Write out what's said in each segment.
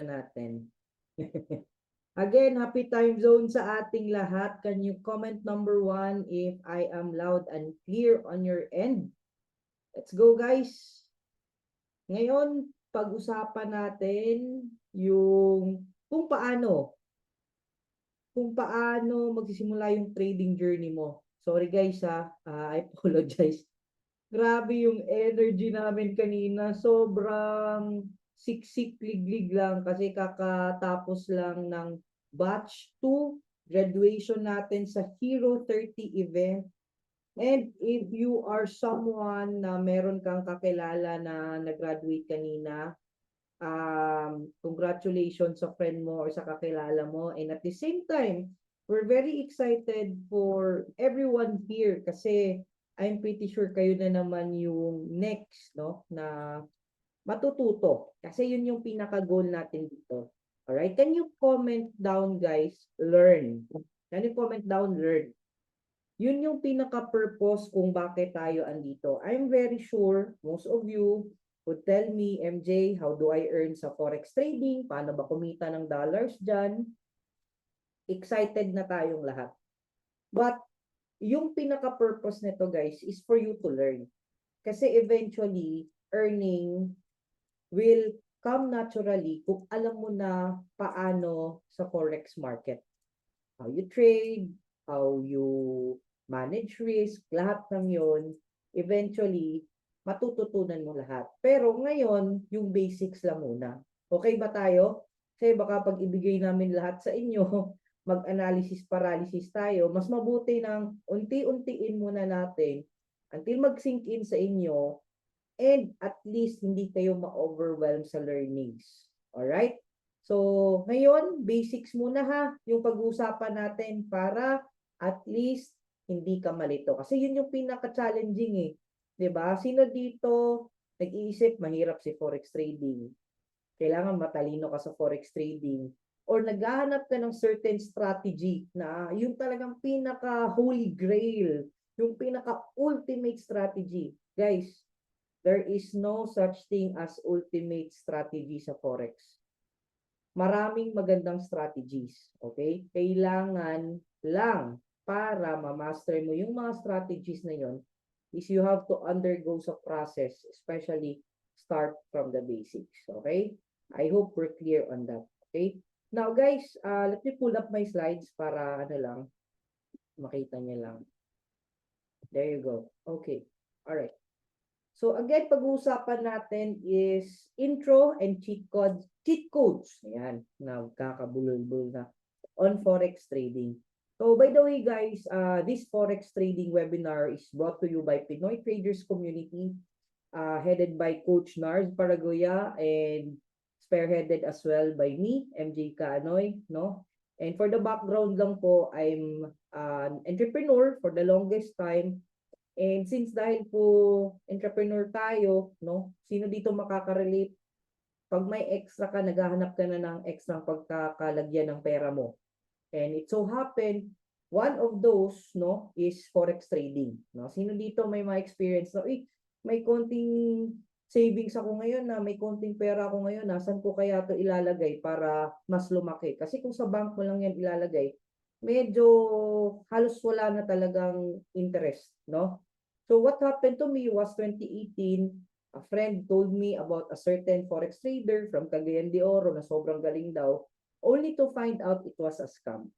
natin. Again, happy time zone sa ating lahat. Can you comment number 1 if I am loud and clear on your end? Let's go, guys. Ngayon, pag-usapan natin yung kung paano magsisimula yung trading journey mo. Sorry guys I apologize. Grabe yung energy namin kanina. Sobrang siksik liglig lang kasi kakatapos lang ng batch 2 graduation natin sa Hero 30 event. And if you are someone na meron kang kakilala na nag-graduate kanina, congratulations sa friend mo or sa kakilala mo. And at the same time, we're very excited for everyone here kasi I'm pretty sure kayo na naman yung next, no, na matututo. Kasi yun yung pinaka-goal natin dito. Alright? Can you comment down, guys, learn? Can you comment down, learn? Yun yung pinaka-purpose kung bakit tayo andito. I'm very sure most of you would tell me, MJ, how do I earn sa forex trading? Paano ba kumita ng dollars dyan? Excited na tayong lahat. But yung pinaka-purpose nito, guys, is for you to learn. Kasi eventually, earning will come naturally kung alam mo na paano sa forex market. How you trade, how you manage risk, lahat ng yon eventually, matututunan mo lahat. Pero ngayon, yung basics lang muna. Okay ba tayo? Kasi baka pag ibigay namin lahat sa inyo, mag-analysis paralysis tayo, mas mabuti ng unti-untiin muna natin until mag-sink in sa inyo and at least hindi kayo ma-overwhelm sa learnings. Alright? So, ngayon, basics muna ha, yung pag-uusapan natin para at least hindi ka malito. Kasi yun yung pinaka-challenging eh. 'Di ba? Sino dito nag-iisip mahirap si forex trading? Kailangan matalino ka sa forex trading or naghahanap ka ng certain strategy na yung talagang pinaka-holy grail, yung pinaka-ultimate strategy. Guys, there is no such thing as ultimate strategy sa forex. Maraming magandang strategies, okay? Kailangan lang para ma-master mo yung mga strategies na yon is you have to undergo sa process, especially start from the basics, okay? I hope we're clear on that, okay? Now guys, let me pull up my slides para ano lang, makita niyo lang. There you go. Okay. All right. So again, pag-uusapan natin is intro and cheat codes. Ayan, nagkakabulol-bul na on forex trading. So by the way guys, this forex trading webinar is brought to you by Pinoy Traders Community, headed by Coach Nars Paragoya and spearheaded as well by me, MJ Kaanoy, no? And for the background lang po, I'm an entrepreneur for the longest time. And since dahil po entrepreneur tayo, no? Sino dito makaka-relate? Pag may extra ka, naghahanap ka na ng extra pagkakalagyan ng pera mo. And it so happened, one of those, no, is forex trading. No? Sino dito may ma-experience na, may konting savings ako ngayon na may konting pera ako ngayon, nasan ko kaya to ilalagay para mas lumaki? Kasi kung sa bank mo lang yan ilalagay, medyo halos wala na talagang interest, no? So what happened to me was 2018, a friend told me about a certain forex trader from Cagayan de Oro na sobrang galing daw, only to find out it was a scam.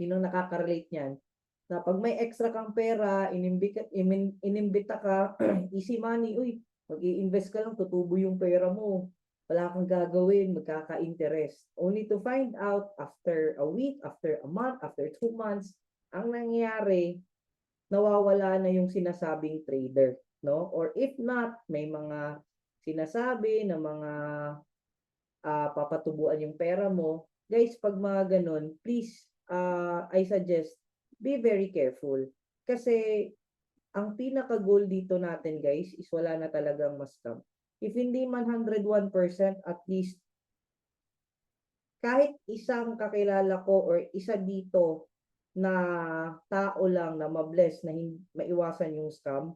Sino nakaka-relate niyan? Na pag may extra kang pera, inimbita ka, easy money, mag-i-invest ka lang, tutubo yung pera mo. Wala kang gagawin, magkaka-interest. Only to find out after a week, after a month, after 2 months, ang nangyayari, nawawala na yung sinasabing trader, no? Or if not, may mga sinasabi na mga papatubuan yung pera mo. Guys, pag mga ganun, please, I suggest, be very careful. Kasi, ang pinaka-goal dito natin, guys, is wala na talagang ma-scam. If hindi man 101%, at least, kahit isang kakilala ko or isa dito na tao lang na mabless na maiwasan yung scam,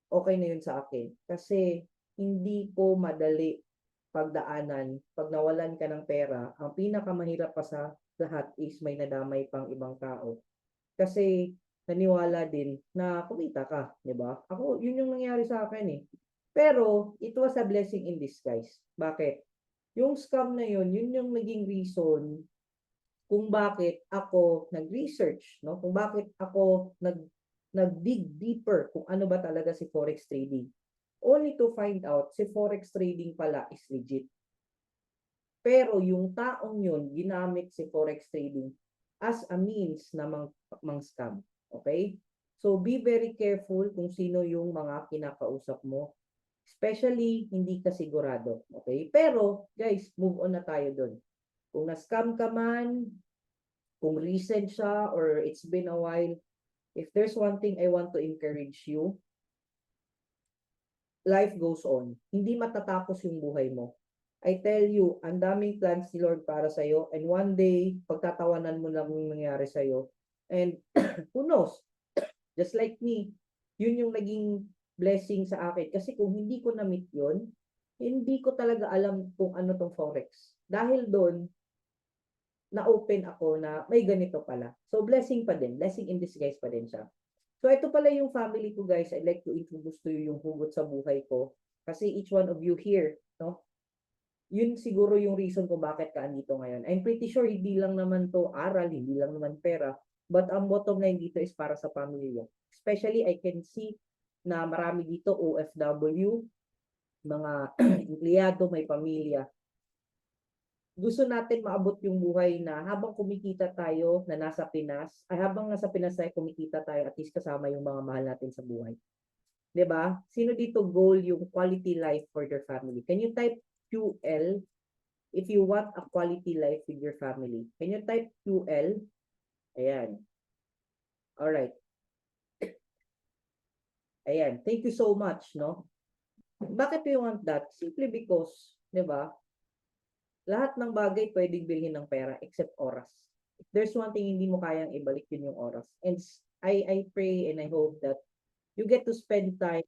okay na yun sa akin. Kasi hindi ko madali pagdaanan, pag nawalan ka ng pera, ang pinakamahirap pa sa lahat is may nadamay pang ibang tao. Kasi naniwala din na kumita ka, 'di ba? Ako, yun yung nangyari sa akin eh. Pero it was a blessing in disguise. Bakit? Yung scam na yun yung naging reason kung bakit ako nag-research, no? Kung bakit ako nag-dig deeper kung ano ba talaga si forex trading. Only to find out si forex trading pala is legit. Pero yung taong yun, ginamit si forex trading as a means na mang-scam. Okay? So be very careful kung sino yung mga kinakausap mo. Especially, hindi ka sigurado. Okay? Pero, guys, move on na tayo doon. Kung na-scam ka man, kung recent siya or it's been a while, if there's one thing I want to encourage you, life goes on. Hindi matatapos yung buhay mo. I tell you, ang daming plans ni Lord para sa'yo, and one day, pagtatawanan mo lang yung nangyari sa'yo. And who knows, just like me, yun yung naging blessing sa akin. Kasi kung hindi ko na-meet yun, hindi ko talaga alam kung ano tong forex. Dahil doon, na-open ako na may ganito pala. So, blessing pa din. Blessing in disguise pa din siya. So, ito pala yung family ko, guys. I'd like to introduce to you yung hugot sa buhay ko. Kasi each one of you here, no? Yun siguro yung reason kung bakit ka andito ngayon. I'm pretty sure hindi lang naman to aral, hindi lang naman pera. But ang bottom line dito is para sa pamilya. Especially, I can see na marami dito OFW, mga empleyado, may pamilya. Gusto natin maabot yung buhay na habang kumikita tayo na nasa Pinas, ay habang nasa Pinas tayo kumikita tayo, at least kasama yung mga mahal natin sa buhay. 'Di ba? Sino dito goal yung quality life for their family? Can you type QL if you want a quality life with your family? Can you type QL? Ayan. All right. Ayan. Thank you so much, no? Bakit you want that? Simply because, 'di ba? Lahat ng bagay pwedeng bilhin ng pera except oras. If there's one thing hindi mo kayang ibalik, yun yung oras. And I pray and I hope that you get to spend time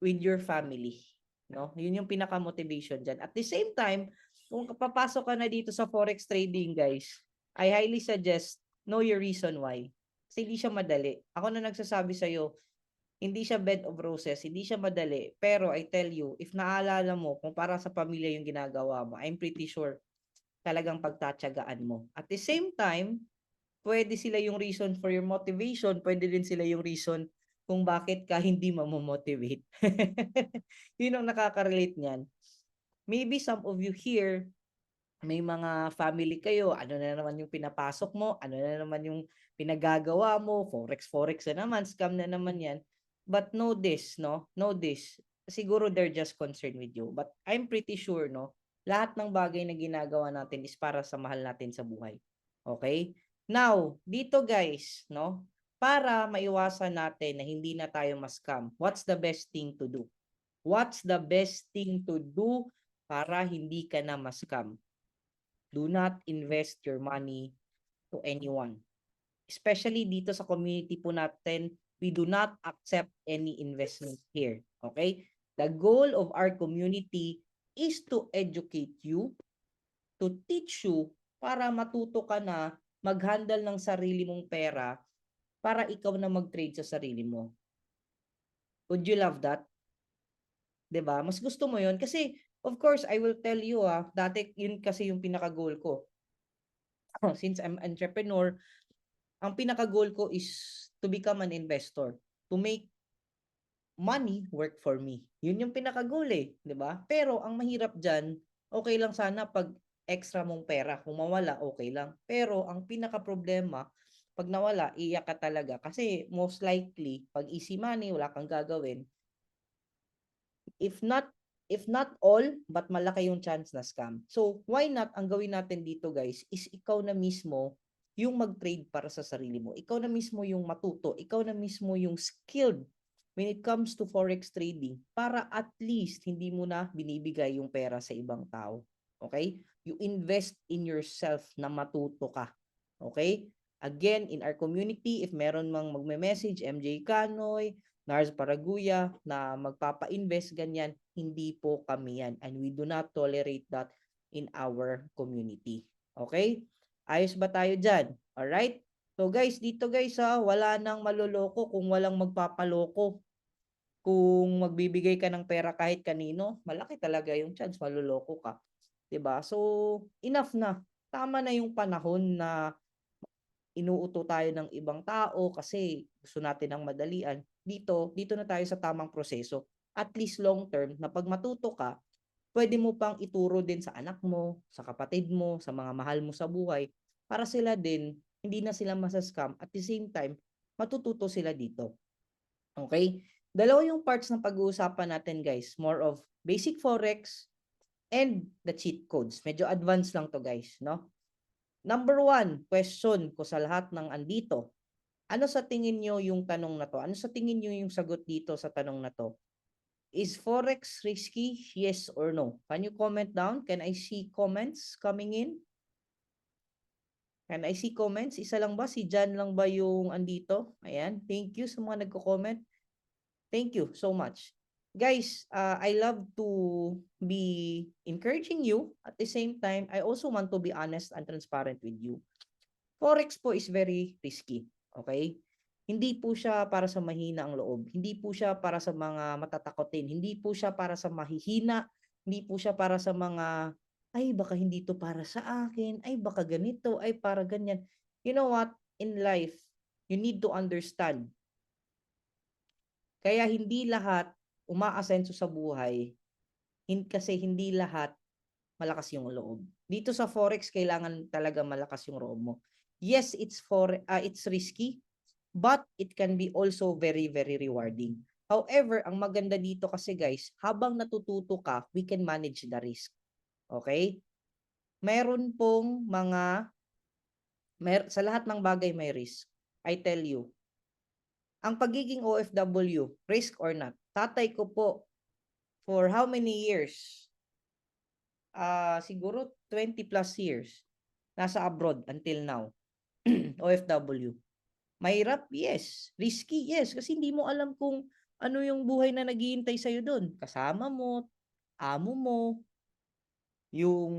with your family, no? Yun yung pinaka-motivation dyan. At the same time, kung papasok ka na dito sa forex trading, guys, I highly suggest know your reason why. Kasi hindi siya madali. Ako na nagsasabi sa'yo, hindi siya bed of roses, hindi siya madali. Pero I tell you, if naalala mo kung para sa pamilya yung ginagawa mo, I'm pretty sure talagang pagtatsagaan mo. At the same time, pwede sila yung reason for your motivation, pwede din sila yung reason kung bakit ka hindi mamomotivate. Yun ang nakaka-relate niyan. Maybe some of you here, may mga family kayo, ano na naman yung pinapasok mo, ano na naman yung pinagagawa mo, forex na naman, scam na naman yan. But know this, no? Know this. Siguro they're just concerned with you. But I'm pretty sure, no? Lahat ng bagay na ginagawa natin is para sa mahal natin sa buhay. Okay? Now, dito guys, no? Para maiwasan natin na hindi na tayo ma-scam, what's the best thing to do? What's the best thing to do para hindi ka na ma-scam? Do not invest your money to anyone. Especially dito sa community po natin, we do not accept any investment here. Okay? The goal of our community is to educate you, to teach you, para matuto ka na mag-handle ng sarili mong pera para ikaw na mag-trade sa sarili mo. Would you love that? 'Di ba? Mas gusto mo 'yon kasi of course, I will tell you dati yun kasi yung pinaka-goal ko. Since I'm entrepreneur, ang pinaka-goal ko is to become an investor, to make money work for me. Yun yung pinaka-goal 'di ba? Pero ang mahirap diyan, okay lang sana pag extra mong pera, kung mawala okay lang. Pero ang pinaka-problema, pag nawala, iiyak ka talaga kasi most likely pag easy money, wala kang gagawin. If not all, but malaki yung chance na scam. So, why not, ang gawin natin dito guys, is ikaw na mismo yung mag-trade para sa sarili mo. Ikaw na mismo yung matuto. Ikaw na mismo yung skilled when it comes to forex trading para at least hindi mo na binibigay yung pera sa ibang tao. Okay? You invest in yourself na matuto ka. Okay? Again, in our community, if meron mang magme-message, MJ Canoy, Nars Paraguya na magpapa-invest ganyan, hindi po kami yan and we do not tolerate that in our community. Okay? Ayos ba tayo dyan? Alright? So guys, dito guys wala nang maloloko kung walang magpapaloko. Kung magbibigay ka ng pera kahit kanino, malaki talaga yung chance maloloko ka. 'Di ba? So, enough na. Tama na yung panahon na inuuto tayo ng ibang tao kasi gusto natin ng madalian. Dito na tayo sa tamang proseso. At least long term na pag matuto ka, pwede mo pang ituro din sa anak mo, sa kapatid mo, sa mga mahal mo sa buhay para sila din hindi na sila masascam at the same time matututo sila dito. Okay? Dalawa yung parts ng pag-uusapan natin guys. More of basic forex and the cheat codes. Medyo advanced lang to guys, no? Number 1, question ko sa lahat ng andito. Ano sa tingin nyo yung tanong na to? Ano sa tingin nyo yung sagot dito sa tanong na to? Is forex risky? Yes or no? Can you comment down? Can I see comments coming in? Can I see comments? Isa lang ba? Si Jan lang ba yung andito? Ayan. Thank you sa mga nagko-comment. Thank you so much. Guys, I love to be encouraging you. At the same time, I also want to be honest and transparent with you. Forex po is very risky. Okay? Hindi po siya para sa mahina ang loob. Hindi po siya para sa mga matatakotin. Hindi po siya para sa mahihina. Hindi po siya para sa mga, ay baka hindi to para sa akin. Ay baka ganito. Ay para ganyan. You know what? In life, you need to understand. Kaya hindi lahat umaasenso sa buhay kasi hindi lahat malakas yung loob. Dito sa forex kailangan talaga malakas yung loob mo. Yes, it's risky, but it can be also very very rewarding. However, ang maganda dito kasi guys, habang natututo ka, we can manage the risk. Okay? Meron pong sa lahat ng bagay may risk. I tell you, ang pagiging OFW, risk or not, tatay ko po, for how many years? Siguro 20 plus years. Nasa abroad until now. OFW. Mahirap? Yes. Risky? Yes. Kasi hindi mo alam kung ano yung buhay na naghihintay sa'yo doon. Kasama mo, amo mo, yung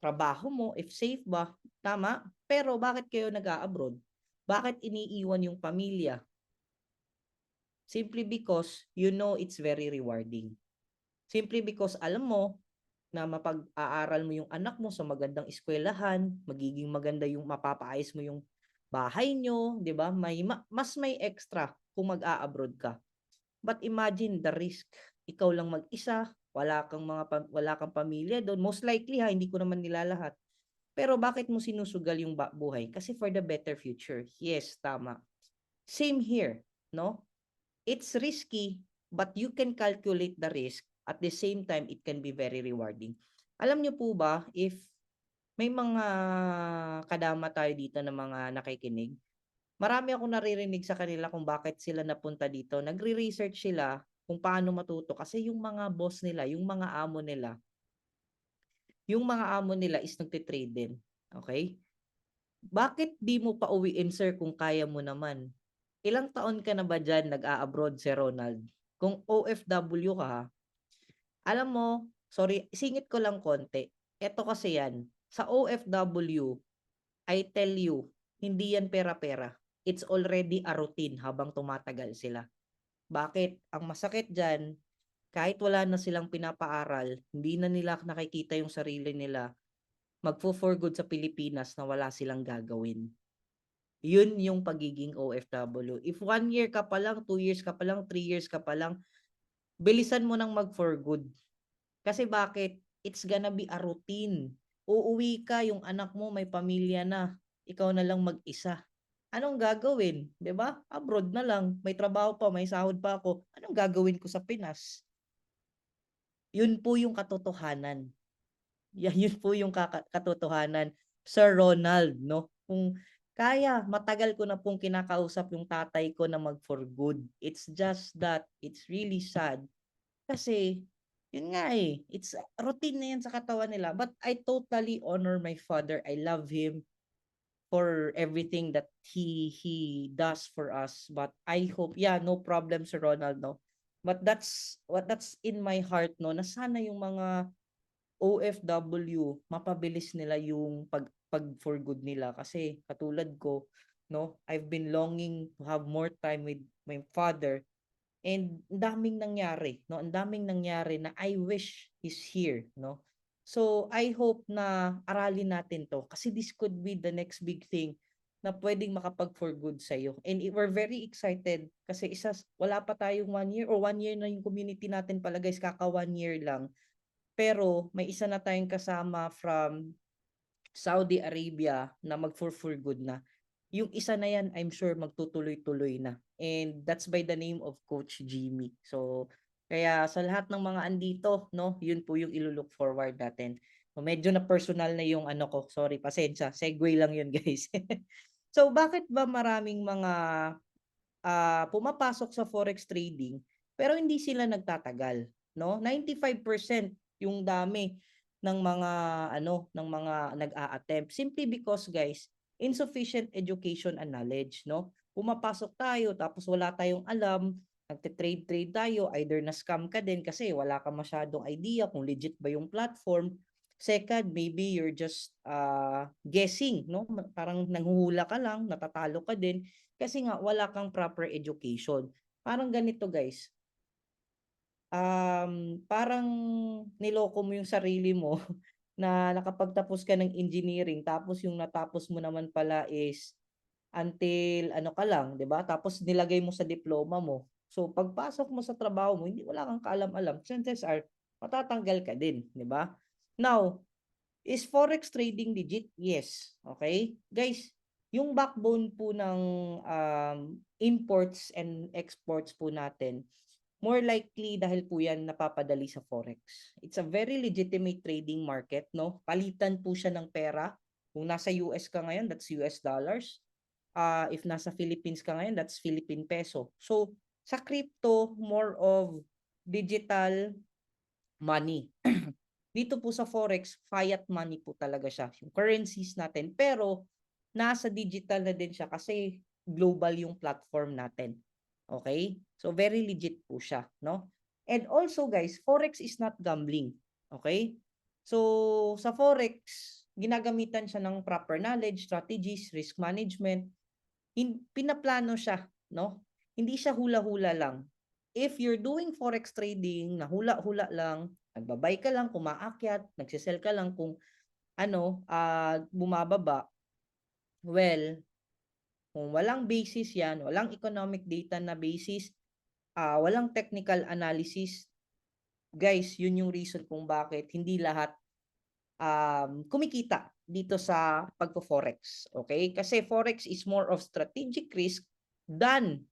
trabaho mo, if safe ba. Tama? Pero bakit kayo nag-a-abroad? Bakit iniiwan yung pamilya? Simply because you know it's very rewarding. Simply because alam mo na mapag-aaral mo yung anak mo sa magandang eskwelahan, magiging maganda yung mapapaayos mo yung bahay nyo, 'di ba? Mas may extra kung mag-a-abroad ka. But imagine the risk. Ikaw lang mag-isa, wala kang pamilya doon. Most likely hindi ko naman nilalahat. Pero bakit mo sinusugal yung buhay? Kasi for the better future. Yes, tama. Same here, no? It's risky, but you can calculate the risk. At the same time, it can be very rewarding. Alam niyo po ba, if may mga kadama tayo dito na mga nakikinig, marami akong naririnig sa kanila kung bakit sila napunta dito. Nagre-research sila kung paano matuto kasi yung mga boss nila, yung mga amo nila is nagtitrade din. Okay? Bakit di mo pa uwiin, sir, kung kaya mo naman? Ilang taon ka na ba dyan nag-a-abroad, Sir Ronald? Kung OFW ka, alam mo, sorry, singit ko lang konti. Ito kasi yan, sa OFW, I tell you, hindi yan pera-pera. It's already a routine habang tumatagal sila. Bakit? Ang masakit dyan, kahit wala na silang pinapaaral, hindi na nila nakikita yung sarili nila, magfo-for good sa Pilipinas na wala silang gagawin. Yun yung pagiging OFW. If 1 year ka pa lang, 2 years ka pa lang, 3 years ka pa lang, bilisan mo nang mag for good. Kasi bakit? It's gonna be a routine. Uuwi ka, yung anak mo may pamilya na. Ikaw na lang mag-isa. Anong gagawin? 'Di ba? Abroad na lang. May trabaho pa, may sahod pa ako. Anong gagawin ko sa Pinas? Yun po yung katotohanan. Yun po yung katotohanan. Sir Ronald, no? Kung kaya, matagal ko na pong kinakausap yung tatay ko na mag for good. It's just that it's really sad. Kasi, yun nga it's routine na yan sa katawan nila. But I totally honor my father. I love him. for everything that he does for us. But I hope, yeah, no problem, Sir Ronald, no. But that's in my heart, no, na sana yung mga OFW mapabilis nila yung pag for good nila, kasi katulad ko, no, I've been longing to have more time with my father, and ang daming nangyari, no, ang daming nangyari na I wish he's here, no. So I hope na aralin natin to, kasi this could be the next big thing na pwedeng makapag for good sa iyo. And we're very excited kasi wala pa tayong 1 year, or 1 year na yung community natin pala guys, kaka 1 year lang. Pero may isa na tayong kasama from Saudi Arabia na mag for good na. Yung isa na yan, I'm sure magtutuloy-tuloy na. And that's by the name of Coach Jimmy. So, kaya sa lahat ng mga andito, no, yun po yung ilulook forward natin. So, medyo na personal na yung ano ko. Sorry, pasensya. Segue lang yun, guys. So, bakit ba maraming mga pumapasok sa forex trading pero hindi sila nagtatagal, no? 95% yung dami ng mga nag-a-attempt, simply because guys, insufficient education and knowledge, no? Pumapasok tayo tapos wala tayong alam, nagte-trade tayo, either na scam ka din kasi wala ka masyadong idea kung legit ba yung platform. Second, maybe you're just guessing, no? Parang nanghuhula ka lang, natatalo ka din kasi nga wala kang proper education. Parang ganito guys, parang niloko mo yung sarili mo na nakapagtapos ka ng engineering tapos yung natapos mo naman pala is until ano ka lang, 'di ba? Tapos nilagay mo sa diploma mo. So pagpasok mo sa trabaho mo, hindi wala kang kaalam-alam, chances are matatanggal ka din, 'di ba? Now, is forex trading legit? Yes. Okay? Guys, yung backbone po ng imports and exports po natin, more likely dahil po yan napapadali sa forex. It's a very legitimate trading market, no? Palitan po siya ng pera. Kung nasa US ka ngayon, that's US dollars. If nasa Philippines ka ngayon, that's Philippine peso. So, sa crypto, more of digital money. Dito po sa forex, fiat money po talaga siya, yung currencies natin, pero nasa digital na din siya kasi global yung platform natin. Okay? So very legit po siya, no? And also guys, forex is not gambling. Okay? So sa forex, ginagamitan siya ng proper knowledge, strategies, risk management. Pinaplano siya, no? Hindi siya hula-hula lang. If you're doing forex trading na hula-hula lang, nagbabay ka lang, kumaakyat, nagsisell ka lang kung bumababa, well, kung walang basis yan, walang economic data na basis, walang technical analysis, guys, yun yung reason kung bakit hindi lahat kumikita dito sa pagpo-forex. Okay? Kasi forex is more of strategic risk than,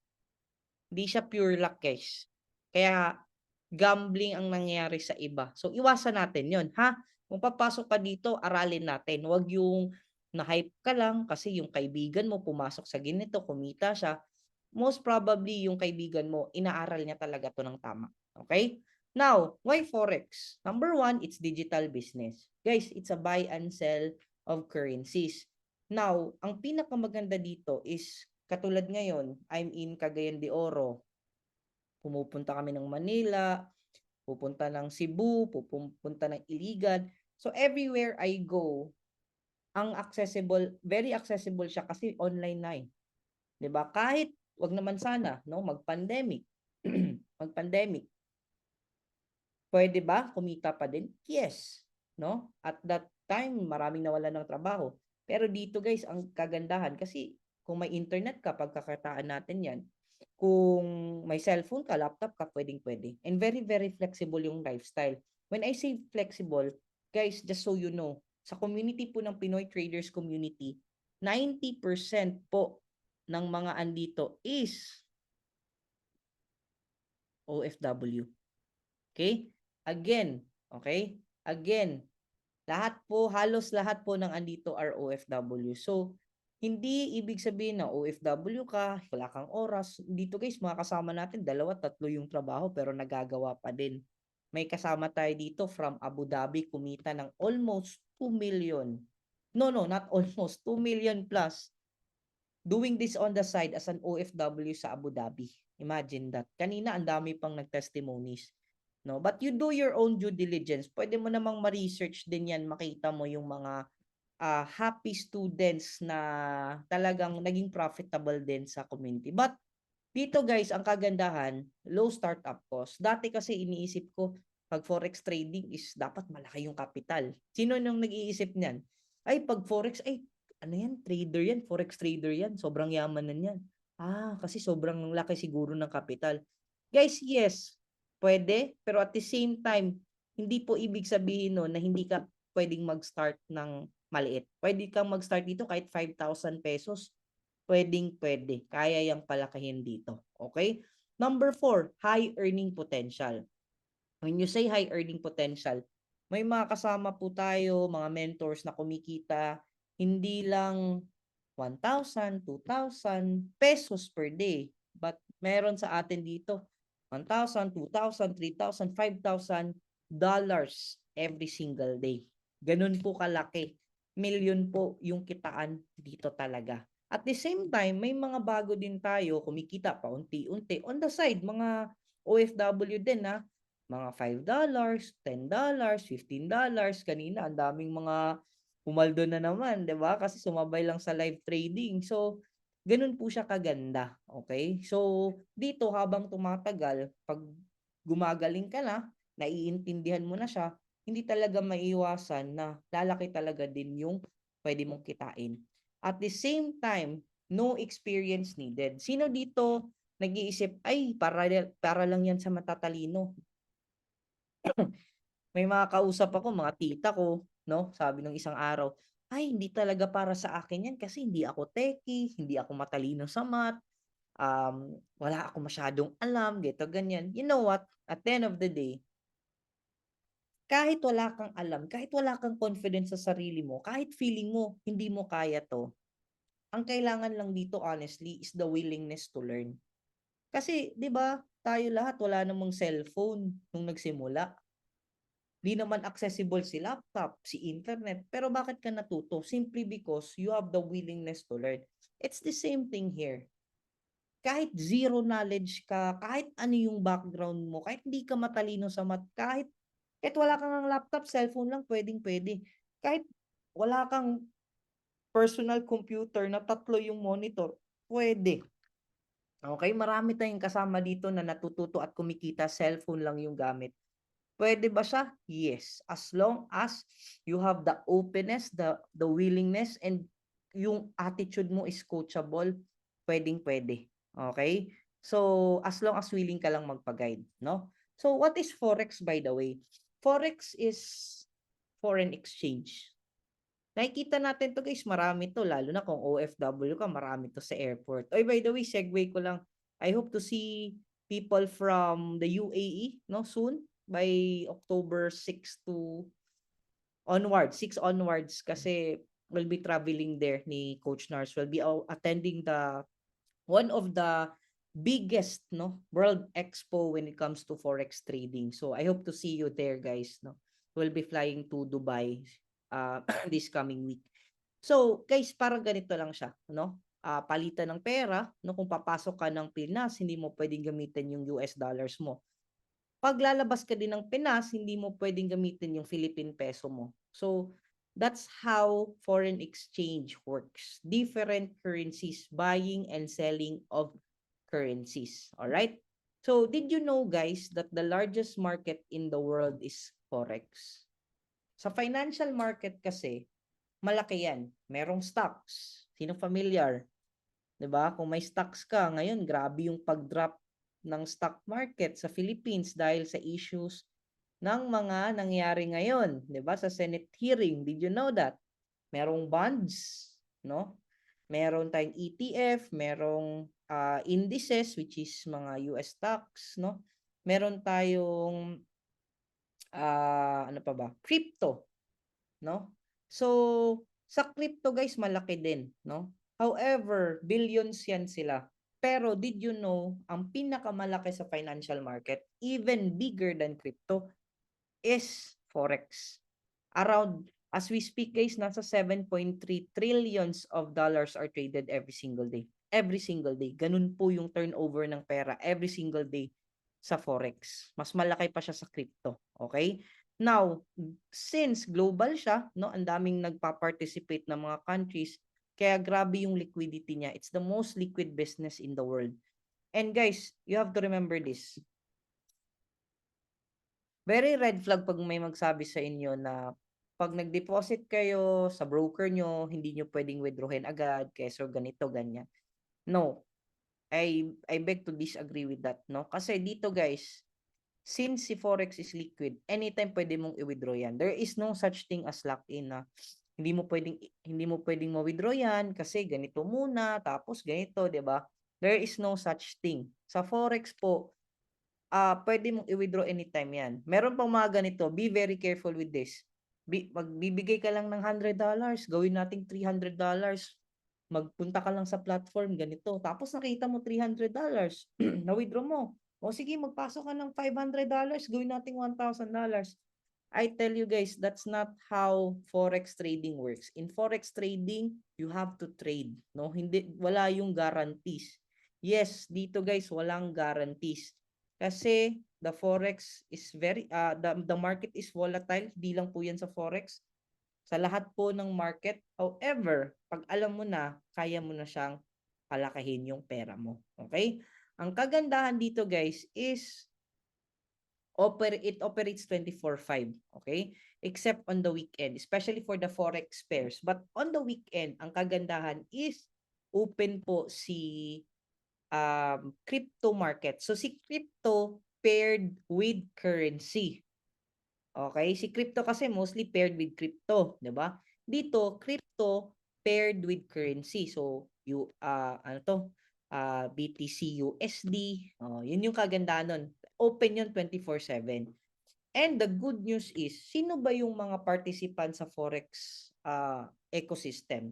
hindi siya pure luck, guys. Kaya gambling ang nangyayari sa iba. So iwasan natin 'yon, ha? Kung papasok ka dito, aralin natin. Huwag yung na-hype ka lang kasi yung kaibigan mo pumasok sa ganito, kumita siya. Most probably yung kaibigan mo, inaaral niya talaga 'to ng tama. Okay? Now, why forex? Number one, it's digital business. Guys, it's a buy and sell of currencies. Now, ang pinakamaganda dito is katulad ngayon, I'm in Cagayan de Oro. Pumupunta kami ng Manila, pupunta ng Cebu, pupunta ng Iligan. So everywhere I go, very accessible siya kasi online na eh. 'Di ba? Kahit wag naman sana, no, mag-pandemic. Mag-pandemic. Pwede ba kumita pa din? Yes, no? At that time, maraming nawalan ng trabaho. Pero dito guys, ang kagandahan kasi kung may internet ka, pagkakataan natin 'yan. Kung may cellphone ka, laptop ka, pwedeng-pwede. And very, very flexible yung lifestyle. When I say flexible, guys, just so you know, sa community po ng Pinoy Traders Community, 90% po ng mga andito is OFW. Okay? Again, okay? Again, halos lahat po ng andito are OFW. So, hindi ibig sabihin na OFW ka, wala kang oras. Dito guys, mga kasama natin, 2-3 yung trabaho pero nagagawa pa din. May kasama tayo dito from Abu Dhabi, kumita ng almost 2 million. No, not almost, 2 million plus doing this on the side as an OFW sa Abu Dhabi. Imagine that. Kanina ang dami pang nag-testimonies. No? But you do your own due diligence. Pwede mo namang ma-research din yan, makita mo yung mga happy students na talagang naging profitable din sa community. But dito guys, ang kagandahan, low startup cost. Dati kasi iniisip ko, pag forex trading is dapat malaki yung capital. Sino nung nag-iisip niyan? Ay, pag forex, ay, ano yan, trader yan, forex trader yan, sobrang yaman na yan. Kasi sobrang laki siguro ng capital. Guys, yes, pwede, pero at the same time, hindi po ibig sabihin no, na hindi ka pwedeng mag-start ng maliit. Pwede kang mag-start dito kahit 5,000 pesos. Pwedeng-pwede. Kaya yang palakihin dito. Okay? Number 4, high earning potential. When you say high earning potential, may mga kasama po tayo, mga mentors na kumikita, hindi lang 1,000, 2,000 pesos per day. But meron sa atin dito, 1,000, 2,000, 3,000, 5,000 dollars every single day. Ganun po kalaki. Million po yung kitaan dito talaga. At the same time, may mga bago din tayo, kumikita pa unti-unti. On the side, mga OFW din mga $5, $10, $15. Kanina, ang daming mga pumaldo na naman, 'di ba? Kasi sumabay lang sa live trading. So, ganun po siya kaganda, okay? So, dito habang tumatagal, pag gumagaling ka na, naiintindihan mo na siya, hindi talaga maiiwasan na lalaki talaga din yung pwede mong kitain. At the same time, no experience needed. Sino dito nag-iisip, ay, para lang yan sa matatalino? May mga kausap ako, mga tita ko, no? Sabi ng isang araw, ay, hindi talaga para sa akin yan kasi hindi ako techie, hindi ako matalino sa math, wala ako masyadong alam, gito, ganyan. You know what? At the end of the day, kahit wala kang alam, kahit wala kang confidence sa sarili mo, kahit feeling mo hindi mo kaya to, ang kailangan lang dito honestly is the willingness to learn. Kasi 'di ba, tayo lahat wala namang cellphone nung nagsimula. Di naman accessible si laptop, si internet. Pero bakit ka natuto? Simply because you have the willingness to learn. It's the same thing here. Kahit zero knowledge ka, kahit ano yung background mo, kahit hindi ka matalino sa math, kahit wala kang laptop, cellphone lang, pwedeng-pwede. Kahit wala kang personal computer na 3 yung monitor, pwede. Okay, marami tayong kasama dito na natututo at kumikita, cellphone lang yung gamit. Pwede ba siya? Yes. As long as you have the openness, the willingness, and yung attitude mo is coachable, pwedeng-pwede. Okay? So, as long as willing ka lang magpa-guide, no? So, what is Forex, by the way? Forex is foreign exchange. Nakikita natin to guys, marami to, lalo na kung OFW ka, marami to sa airport. Oy, by the way, segue ko lang. I hope to see people from the UAE, no, soon, by October 6 to onwards, 6 onwards, kasi we'll be traveling there ni Coach Nars. We'll be attending one of the biggest, no, World Expo when it comes to Forex trading. So I hope to see you there, guys, no. We'll be flying to Dubai this coming week. So, guys, parang ganito lang siya, no? Palitan ng pera, no, kung papasok ka ng Pinas, hindi mo pwedeng gamitin yung US dollars mo. Pag lalabas ka din ng Pinas, hindi mo pwedeng gamitin yung Philippine peso mo. So, that's how foreign exchange works. Different currencies, buying and selling of currencies. All right? So, did you know, guys, that the largest market in the world is Forex? Sa financial market kasi, malaki yan. Merong stocks. Sino familiar? 'Di ba? Kung may stocks ka, ngayon grabe yung pag-drop ng stock market sa Philippines dahil sa issues ng mga nangyari ngayon, 'di ba? Sa Senate hearing. Did you know that? Merong bonds, no? Meron tayong ETF, merong indices which is mga US stocks, no? Meron tayong ano pa ba? Crypto, no? So, sa crypto guys, malaki din, no? However, billions yan sila. Pero did you know, ang pinakamalaki sa financial market, even bigger than crypto, is Forex. Around As we speak, guys, nasa 7.3 trillions of dollars are traded every single day. Every single day. Ganun po yung turnover ng pera every single day sa Forex. Mas malaki pa siya sa crypto. Okay? Now, since global siya, no, ang daming nagpa-participate na mga countries, kaya grabe yung liquidity niya. It's the most liquid business in the world. And guys, you have to remember this. Very red flag pag may magsabi sa inyo na pag nag-deposit kayo sa broker nyo, hindi nyo pwedeng withdrawin agad, keso ganito, ganyan. No, I beg to disagree with that, no? Kasi dito guys, since si Forex is liquid, anytime pwede mong i-withdraw yan. There is no such thing as lock-in na hindi mo pwedeng ma-withdraw yan kasi ganito muna, tapos ganito, 'di ba? There is no such thing. Sa Forex po, pwede mong i-withdraw anytime yan. Meron pang mga ganito, be very careful with this. Magbibigay ka lang ng $100, gawin nating $300. Magpunta ka lang sa platform, ganito. Tapos nakita mo $300, na-withdraw mo. O sige, magpasok ka ng $500, gawin nating $1,000. I tell you guys, that's not how Forex trading works. In Forex trading, you have to trade, no? Hindi, wala yung guarantees. Yes, dito guys, walang guarantees. Kasi the Forex is the market is volatile, di lang po yan sa Forex. Sa lahat po ng market. However, pag alam mo na, kaya mo na siyang palakahin yung pera mo. Okay? Ang kagandahan dito guys is it operates 24/5, okay? Except on the weekend, especially for the forex pairs. But on the weekend, ang kagandahan is open po si crypto market. So si crypto paired with currency. Okay? Si crypto kasi mostly paired with crypto, 'di ba? Dito, crypto paired with currency. So, BTC USD. Oh, yun yung kagandahan nun. Open yun 24/7. And the good news is, sino ba yung mga participants sa Forex ecosystem?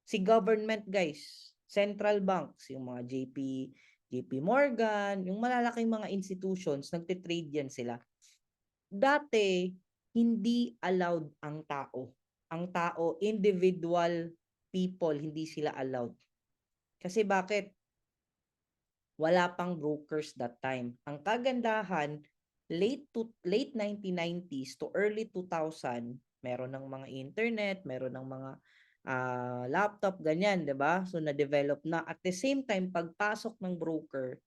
Si government, guys. Central banks, yung mga JP Morgan, yung malalaking mga institutions, nagtitrade yan sila. Dati, hindi allowed ang tao. Ang tao, individual people, hindi sila allowed. Kasi bakit? Wala pang brokers that time. Ang kagandahan, late 1990s to early 2000, meron ng mga internet, meron ng mga laptop, ganyan, 'di ba? So na-develop na. At the same time, pagpasok ng broker,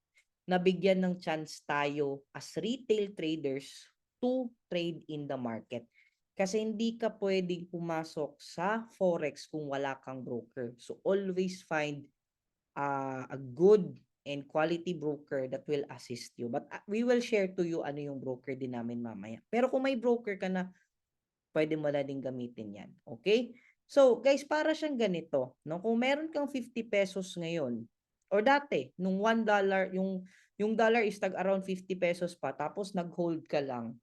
nabigyan ng chance tayo as retail traders to trade in the market. Kasi hindi ka pwedeng pumasok sa Forex kung wala kang broker. So always find a good and quality broker that will assist you. But we will share to you ano yung broker din namin mamaya. Pero kung may broker ka na, pwede mo na din gamitin yan. Okay? So, guys, para siyang ganito. No? Kung meron kang 50 pesos ngayon, or dati, nung $1, yung dollar is tag around 50 pesos pa, tapos nag-hold ka lang.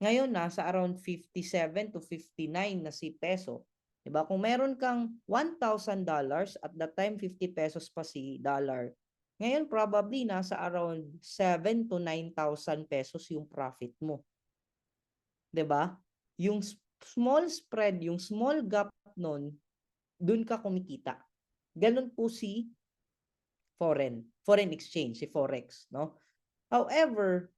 Ngayon, nasa around 57 to 59 na si peso. Diba? Kung meron kang $1,000, at that time 50 pesos pa si dollar, ngayon probably nasa around 7 to 9,000 pesos yung profit mo. 'Di ba? Yung small spread, yung small gap nun, dun ka kumikita. Ganun po si foreign exchange, si forex, no? However,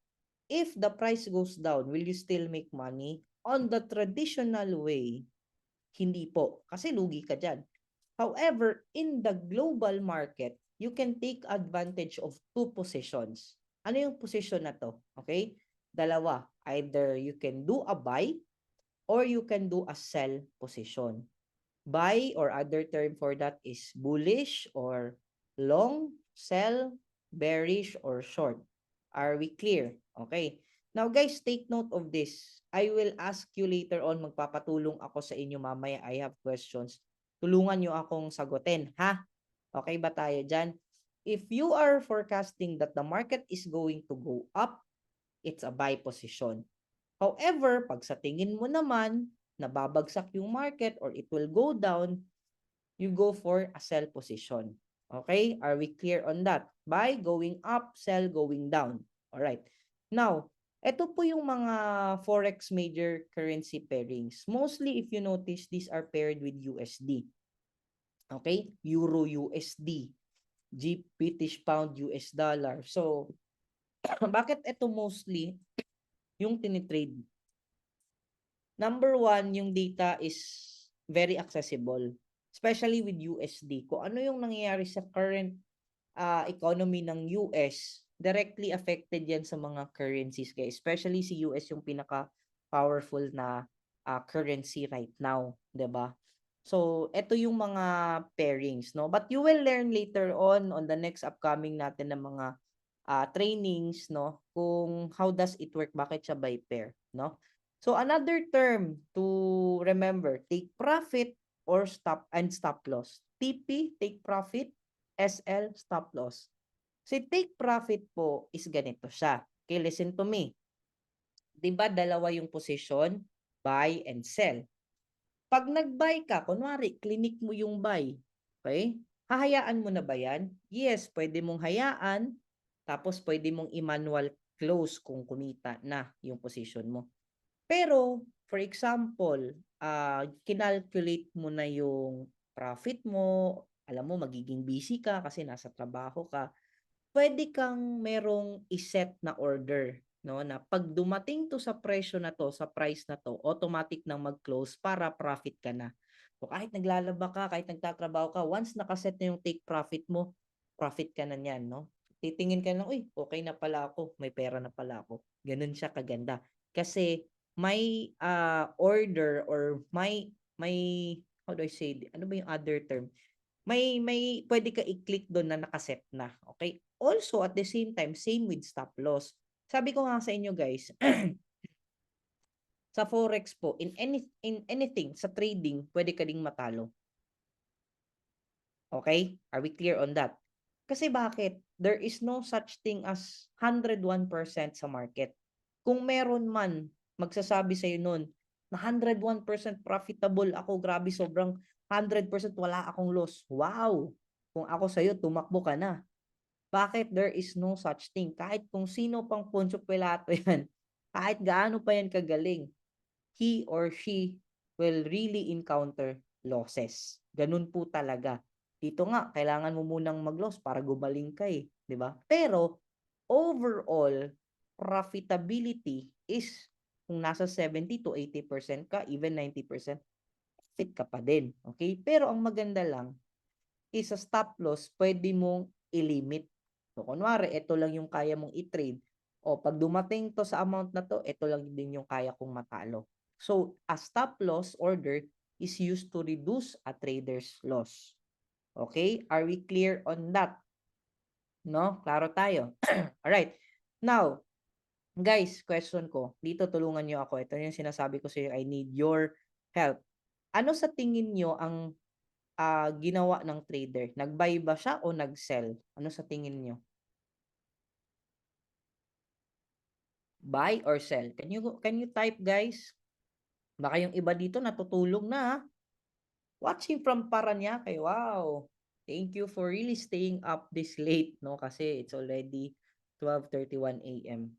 if the price goes down, will you still make money? On the traditional way, hindi po, kasi lugi ka dyan. However, in the global market, you can take advantage of two positions. Ano yung position na to? Okay? Dalawa. Either you can do a buy or you can do a sell position. Buy or other term for that is bullish or long, sell, bearish, or short. Are we clear? Okay. Now guys, take note of this. I will ask you later on, magpapatulong ako sa inyo mamaya. I have questions. Tulungan nyo akong sagutin, ha? Okay ba tayo dyan? If you are forecasting that the market is going to go up, it's a buy position. However, pag sa tingin mo naman, nababagsak yung market or it will go down, you go for a sell position. Okay? Are we clear on that? Buy going up, sell going down. All right. Now, Ito po yung mga forex major currency pairings. Mostly if you notice, these are paired with USD. Okay? Euro USD, British pound US dollar. So, bakit ito mostly yung tinitrade? Number one, yung data is very accessible, especially with USD. Kung ano yung nangyayari sa current economy ng US, directly affected yan sa mga currencies, guys. Especially si US yung pinaka-powerful na currency right now, 'di ba? So, ito yung mga pairings, no? But you will learn later on the next upcoming natin na mga trainings, no? Kung how does it work, bakit siya by pair, no? So, another term to remember, take profit or stop loss. TP, take profit, SL, stop loss. Si take profit po is ganito siya. Okay, listen to me. 'Di ba dalawa yung position, buy and sell. Pag nag-buy ka, kunwari, clinic mo yung buy. Okay? Hahayaan mo na ba yan? Yes, pwede mong hayaan. Tapos pwede mong i-manual close kung kumita na yung position mo. Pero, for example, kinalculate mo na yung profit mo, alam mo, magiging busy ka kasi nasa trabaho ka, pwede kang merong iset na order, no, na pag dumating to sa presyo na to, sa price na to, automatic nang mag-close para profit ka na. So kahit naglalaba ka, kahit nagtatrabaho ka, once nakaset na yung take profit mo, profit ka na niyan, no? Titingin ka na, uy, okay na pala ako, may pera na pala ako. Ganun siya kaganda. Kasi may order or may how do I say, ano ba yung other term? May pwede ka i-click doon na nakaset na, okay? Also, at the same time, same with stop loss. Sabi ko nga sa inyo guys, sa forex po, in anything, sa trading, pwede ka ding matalo. Okay? Are we clear on that? Kasi bakit? There is no such thing as 101% sa market. Kung meron man, magsasabi sa'yo nun, na 101% profitable ako, grabe, sobrang 100% wala akong loss. Wow! Kung ako sa'yo, tumakbo ka na. Bakit? There is no such thing. Kahit kung sino pang Poncio Pilato yan, kahit gaano pa yan kagaling, he or she will really encounter losses. Ganun po talaga. Dito nga, kailangan mo munang mag-loss para gumaling ka eh. 'Di ba? Pero, overall, profitability is kung nasa 70 to 80% ka, even 90%, fit ka pa din. Okay? Pero ang maganda lang, is sa stop loss, pwede mong i-limit. So, kunwari, ito lang yung kaya mong i-trade. O, pag dumating to sa amount na to, ito lang din yung kaya kong matalo. So, a stop loss order is used to reduce a trader's loss. Okay? Are we clear on that? No? Klaro tayo. Alright. Now, guys, question ko. Dito tulungan nyo ako. Ito yung sinasabi ko sa iyo, I need your help. Ano sa tingin nyo ang ginawa ng trader? Nag-buy ba siya o nag-sell? Ano sa tingin nyo? Buy or sell? Can you type, guys? Baka yung iba dito natutulog na. Watching from Paranaque. Wow. Thank you for really staying up this late, no? Kasi it's already 12:31 a.m.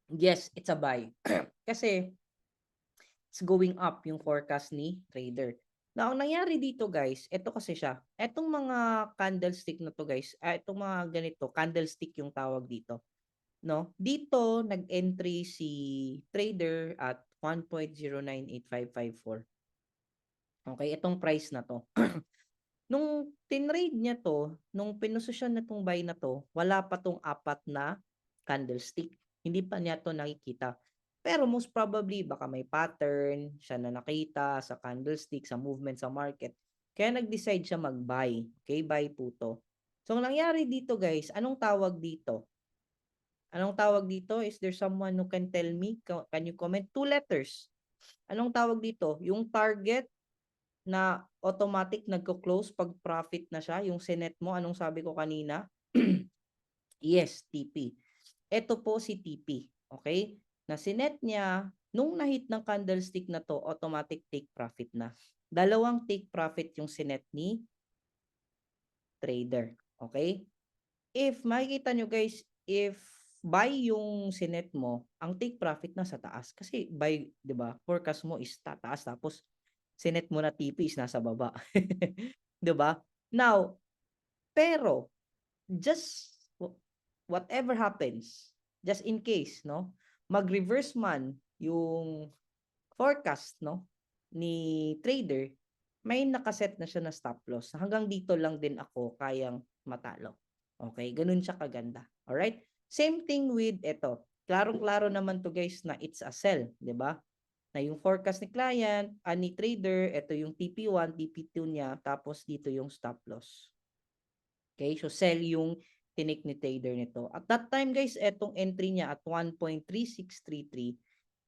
Yes, it's a buy. Kasi it's going up yung forecast ni trader. Now, ang nangyari dito guys, ito kasi siya. Etong mga candlestick na to guys, itong mga ganito, candlestick yung tawag dito. No? Dito, nag-entry si trader at 1.098554. Okay, itong price na to. Nung tinrade niya to, nung pinosisyon na tong buy na to, wala pa tong apat na candlestick. Hindi pa niya to nakikita. Pero most probably, baka may pattern siya na nakita sa candlestick, sa movement sa market. Kaya nag-decide siya mag-buy. Okay, buy po to. So, ang nangyari dito guys, anong tawag dito? Anong tawag dito? Is there someone who can tell me? Can you comment? 2 letters. Anong tawag dito? Yung target na automatic nagko-close pag profit na siya, yung sinet mo, anong sabi ko kanina? Yes, TP. Ito po si TP, okay? Na sinet niya, nung nahit ng candlestick na to, automatic take profit na. Dalawang take profit yung sinet ni trader, okay? If makikita nyo guys, if buy yung sinet mo, ang take profit na sa taas. Kasi buy, 'di ba? Forecast mo is tataas tapos sinet mo na TP is nasa baba. 'Di ba? Now, pero just whatever happens, just in case, no? Mag-reverse man yung forecast, no, ni trader, may nakaset na siya na stop loss. Hanggang dito lang din ako kayang matalo. Okay, ganun siya kaganda. Alright? Same thing with ito. Klarong-klaro naman to guys na it's a sell, 'di ba? Na yung forecast ni client, ni trader, ito yung TP1, TP2 niya, tapos dito yung stop loss. Okay, so sell yung tinik ni trader nito. At that time guys, etong entry niya at 1.3633,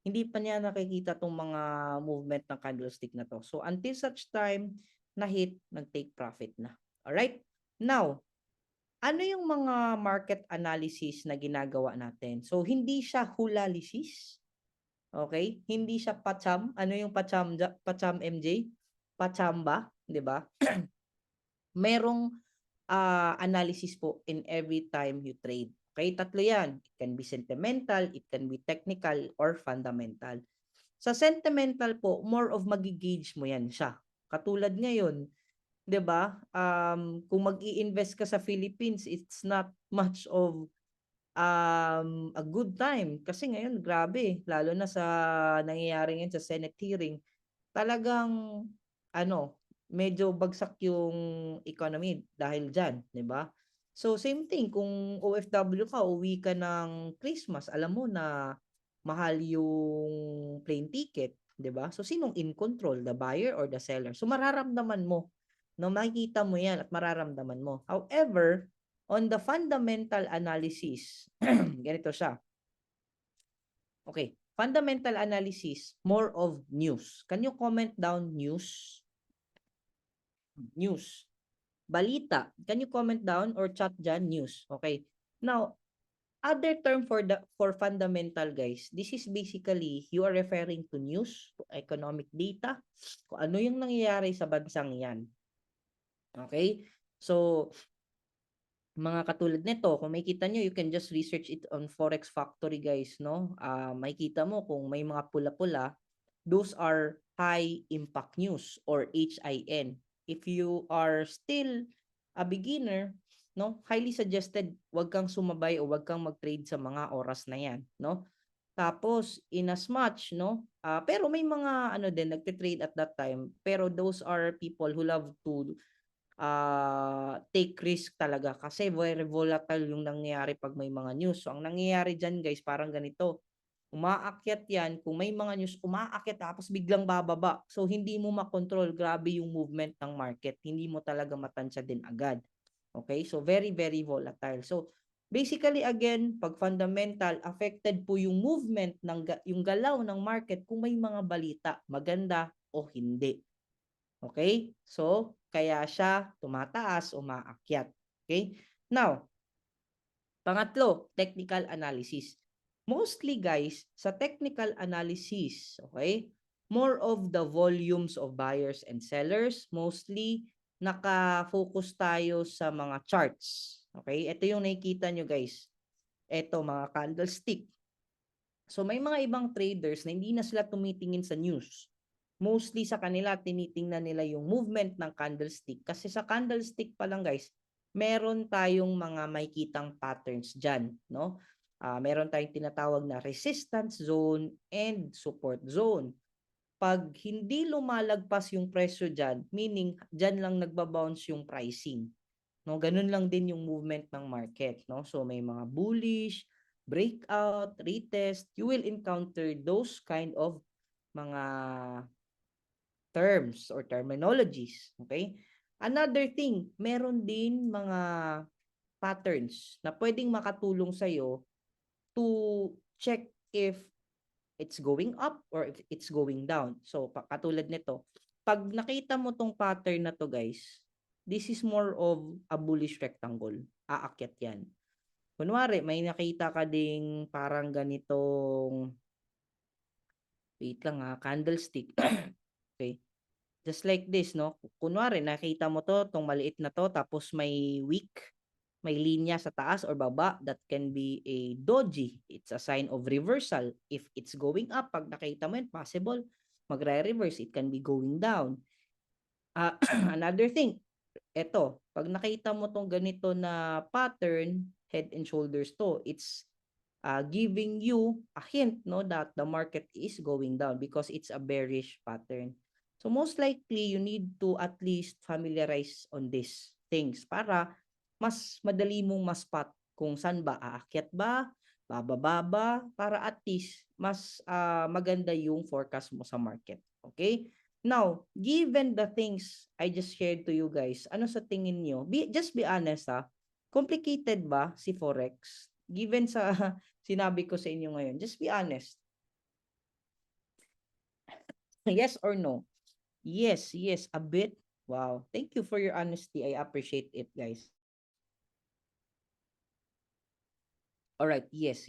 hindi pa niya nakikita tong mga movement ng candlestick na to. So until such time na hit, nag-take profit na. Alright? Now, ano yung mga market analysis na ginagawa natin? So hindi siya hulalysis. Okay? Hindi siya pacham. Ano yung pacham, pacham MJ? Pachamba, 'di ba? Merong analysis po in every time you trade. Okay, tatlo yan. It can be sentimental, it can be technical, or fundamental. Sa sentimental po, more of magigauge mo yan siya. Katulad ngayon, 'di ba? Kung mag-i-invest ka sa Philippines, it's not much of a good time kasi ngayon grabe, lalo na sa nangyayari ngayon sa Senate hearing, talagang ano, medyo bagsak yung economy dahil diyan, 'di ba? So same thing kung OFW ka, uwi ka ng Christmas, alam mo na mahal yung plane ticket, 'di ba? So sinong in control, the buyer or the seller? So mararamdaman mo, no, makikita mo 'yan at mararamdaman mo. However, on the fundamental analysis, ganito siya. Okay, fundamental analysis, more of news. Can you comment down news? News. Balita. Can you comment down or chat dyan? News. Okay. Now, other term for fundamental guys, this is basically you are referring to news, to economic data, kung ano yung nangyayari sa bansang yan. Okay? So, mga katulad nito, kung makikita nyo, you can just research it on Forex Factory guys, no? Makikita mo kung may mga pula-pula, those are high impact news or HIN. If you are still a beginner, no, highly suggested wag kang sumabay o wag kang mag-trade sa mga oras na 'yan, no? Tapos in as much, no, pero may mga ano din nagte-trade at that time, pero those are people who love to take risk talaga kasi very volatile yung nangyayari pag may mga news. So ang nangyayari diyan guys, parang ganito. Umaakyat yan, kung may mga news, umaakyat tapos biglang bababa. So, hindi mo makontrol. Grabe yung movement ng market. Hindi mo talaga matansya din agad. Okay? So, very, very volatile. So, basically, again, pag fundamental, affected po yung movement, yung galaw ng market kung may mga balita, maganda o hindi. Okay? So, kaya siya tumataas, umaakyat. Okay? Now, pangatlo, technical analysis. Mostly guys, sa technical analysis, okay, more of the volumes of buyers and sellers, mostly naka-focus tayo sa mga charts. Okay? Ito yung nakikita nyo guys. Ito mga candlestick. So may mga ibang traders na hindi na sila tumitingin sa news. Mostly sa kanila, tinitingnan nila yung movement ng candlestick. Kasi sa candlestick pa lang guys, meron tayong mga makikitang patterns dyan. No? Meron tayong tinatawag na resistance zone and support zone. Pag hindi lumalagpas yung presyo dyan, meaning dyan lang nagbabounce yung pricing. No, ganun lang din yung movement ng market, no? So may mga bullish, breakout, retest, you will encounter those kind of mga terms or terminologies, okay? Another thing, meron din mga patterns na pwedeng makatulong sa iyo to check if it's going up or if it's going down. So, katulad nito, pag nakita mo tong pattern na to guys, this is more of a bullish rectangle. Aakyat yan. Kunwari, may nakita ka ding parang ganitong, wait lang candlestick. Okay. Just like this, no? Kunwari, nakita mo to, tong maliit na to, tapos may wick. may linya sa taas or baba, that can be a doji. It's a sign of reversal. If it's going up, pag nakita mo yun, possible, magre-reverse. It can be going down. Another thing, eto, pag nakita mo tong ganito na pattern, head and shoulders to, it's giving you a hint, no, that the market is going down because it's a bearish pattern. So most likely, you need to at least familiarize on these things para mas madali mong ma-spot kung saan ba aakyat ba, bababa ba, para at least mas maganda yung forecast mo sa market. Okay? Now, given the things I just shared to you guys, ano sa tingin nyo? Just be honest complicated ba si Forex? Given sa sinabi ko sa inyo ngayon, just be honest. Yes or no? Yes, a bit. Wow. Thank you for your honesty. I appreciate it, guys. All right. Yes.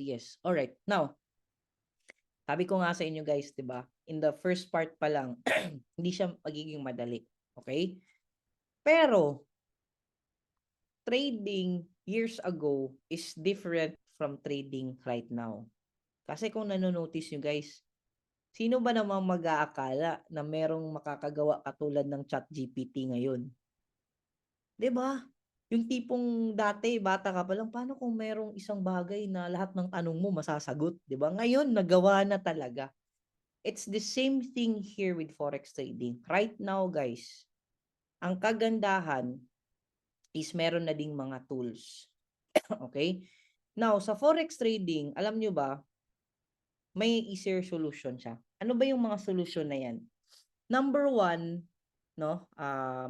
All right. Now, sabi ko nga sa inyo guys, 'di ba? In the first part pa lang, hindi siya magiging madali. Okay? Pero trading years ago is different from trading right now. Kasi kung nanonotice nyo guys, sino ba namang mag-aakala na merong makakagawa katulad ng ChatGPT ngayon? 'Di ba? Yung tipong dati, bata ka pa lang, paano kung merong isang bagay na lahat ng tanong mo masasagot, 'di ba? Ngayon, nagawa na talaga. It's the same thing here with forex trading. Right now, guys, ang kagandahan is meron na ding mga tools. Okay? Now, sa forex trading, alam nyo ba, may easier solution siya. Ano ba yung mga solution na yan? Number one, no,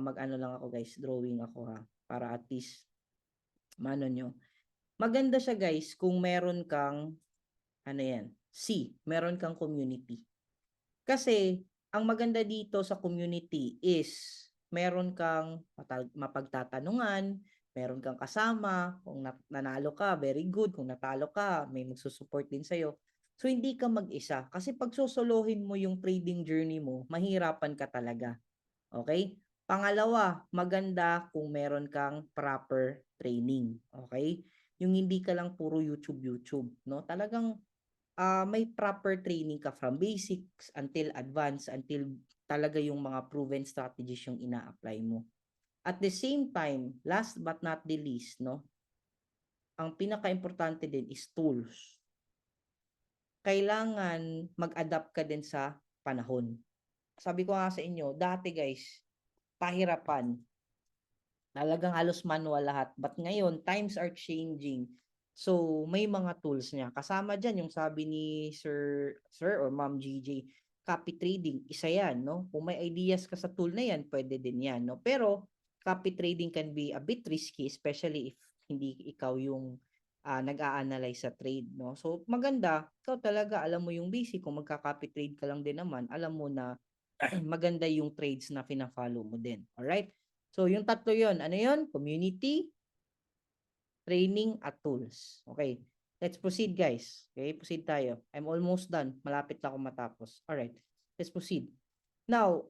mag-ano lang ako guys, drawing ako para at least mano nyo. Maganda siya guys kung meron kang, ano yan, meron kang community. Kasi, ang maganda dito sa community is, meron kang mapagtatanungan, meron kang kasama, kung nanalo ka, very good, kung natalo ka, may magsusupport din sa'yo. So, hindi ka mag-isa. Kasi pag susolohin mo yung trading journey mo, mahirapan ka talaga. Okay? Pangalawa, maganda kung meron kang proper training. Okay? Yung hindi ka lang puro YouTube, no? Talagang may proper training ka from basics until advanced, until talaga yung mga proven strategies yung ina-apply mo. At the same time, last but not the least, no? Ang pinaka-importante din is tools. Kailangan mag-adapt ka din sa panahon. Sabi ko nga sa inyo, dati guys, pahirapan. Talagang halos manual lahat. But ngayon, times are changing. So, may mga tools niya. Kasama dyan yung sabi ni Sir or Ma'am GJ, copy trading, isa yan, no? Kung may ideas ka sa tool na yan, pwede din yan, no? Pero, copy trading can be a bit risky, especially if hindi ikaw yung nag-a-analyze sa trade, no? So, maganda, ikaw talaga, alam mo yung basic, kung magka-copy trade ka lang din naman, alam mo na maganda yung trades na fina-follow mo din. Alright? So, yung tatlo yon, ano yon? Community, training, at tools. Okay. Let's proceed, guys. Okay, proceed tayo. I'm almost done. Malapit na ako matapos. Alright. Let's proceed. Now,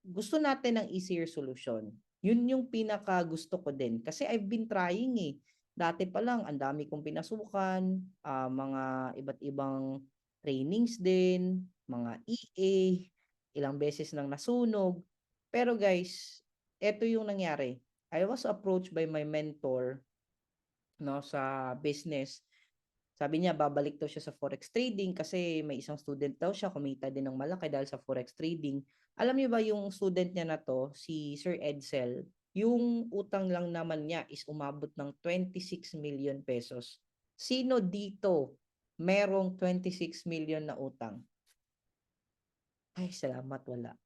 gusto natin ng easier solution. Yun yung pinaka gusto ko din. Kasi I've been trying Dati pa lang, ang dami kong pinasukan, mga iba't ibang trainings din, mga EA, ilang beses nang nasunog. Pero guys, eto yung nangyari. I was approached by my mentor, no, sa business. Sabi niya, babalik daw siya sa forex trading kasi may isang student daw siya, kumita din ng malaki dahil sa forex trading. Alam niyo ba yung student niya na to, si Sir Edsel, yung utang lang naman niya is umabot ng 26 million pesos. Sino dito merong 26 million na utang? Ay, salamat, wala.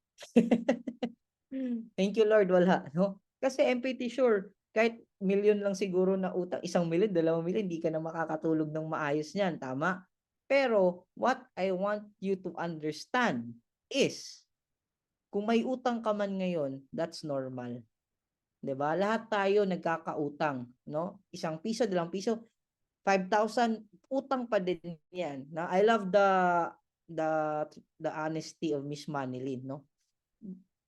Thank you, Lord, wala, no? Kasi I'm pretty sure, kahit milyon lang siguro na utang, 1 milyon, 2 milyon, hindi ka na makakatulog ng maayos niyan, tama? Pero, what I want you to understand is, kung may utang ka man ngayon, that's normal. 'Di ba? Lahat tayo nagkakautang, no? 1 piso, 2 piso, 5,000, utang pa din 'yan. Na I love the the honesty of Miss Manilyn, no?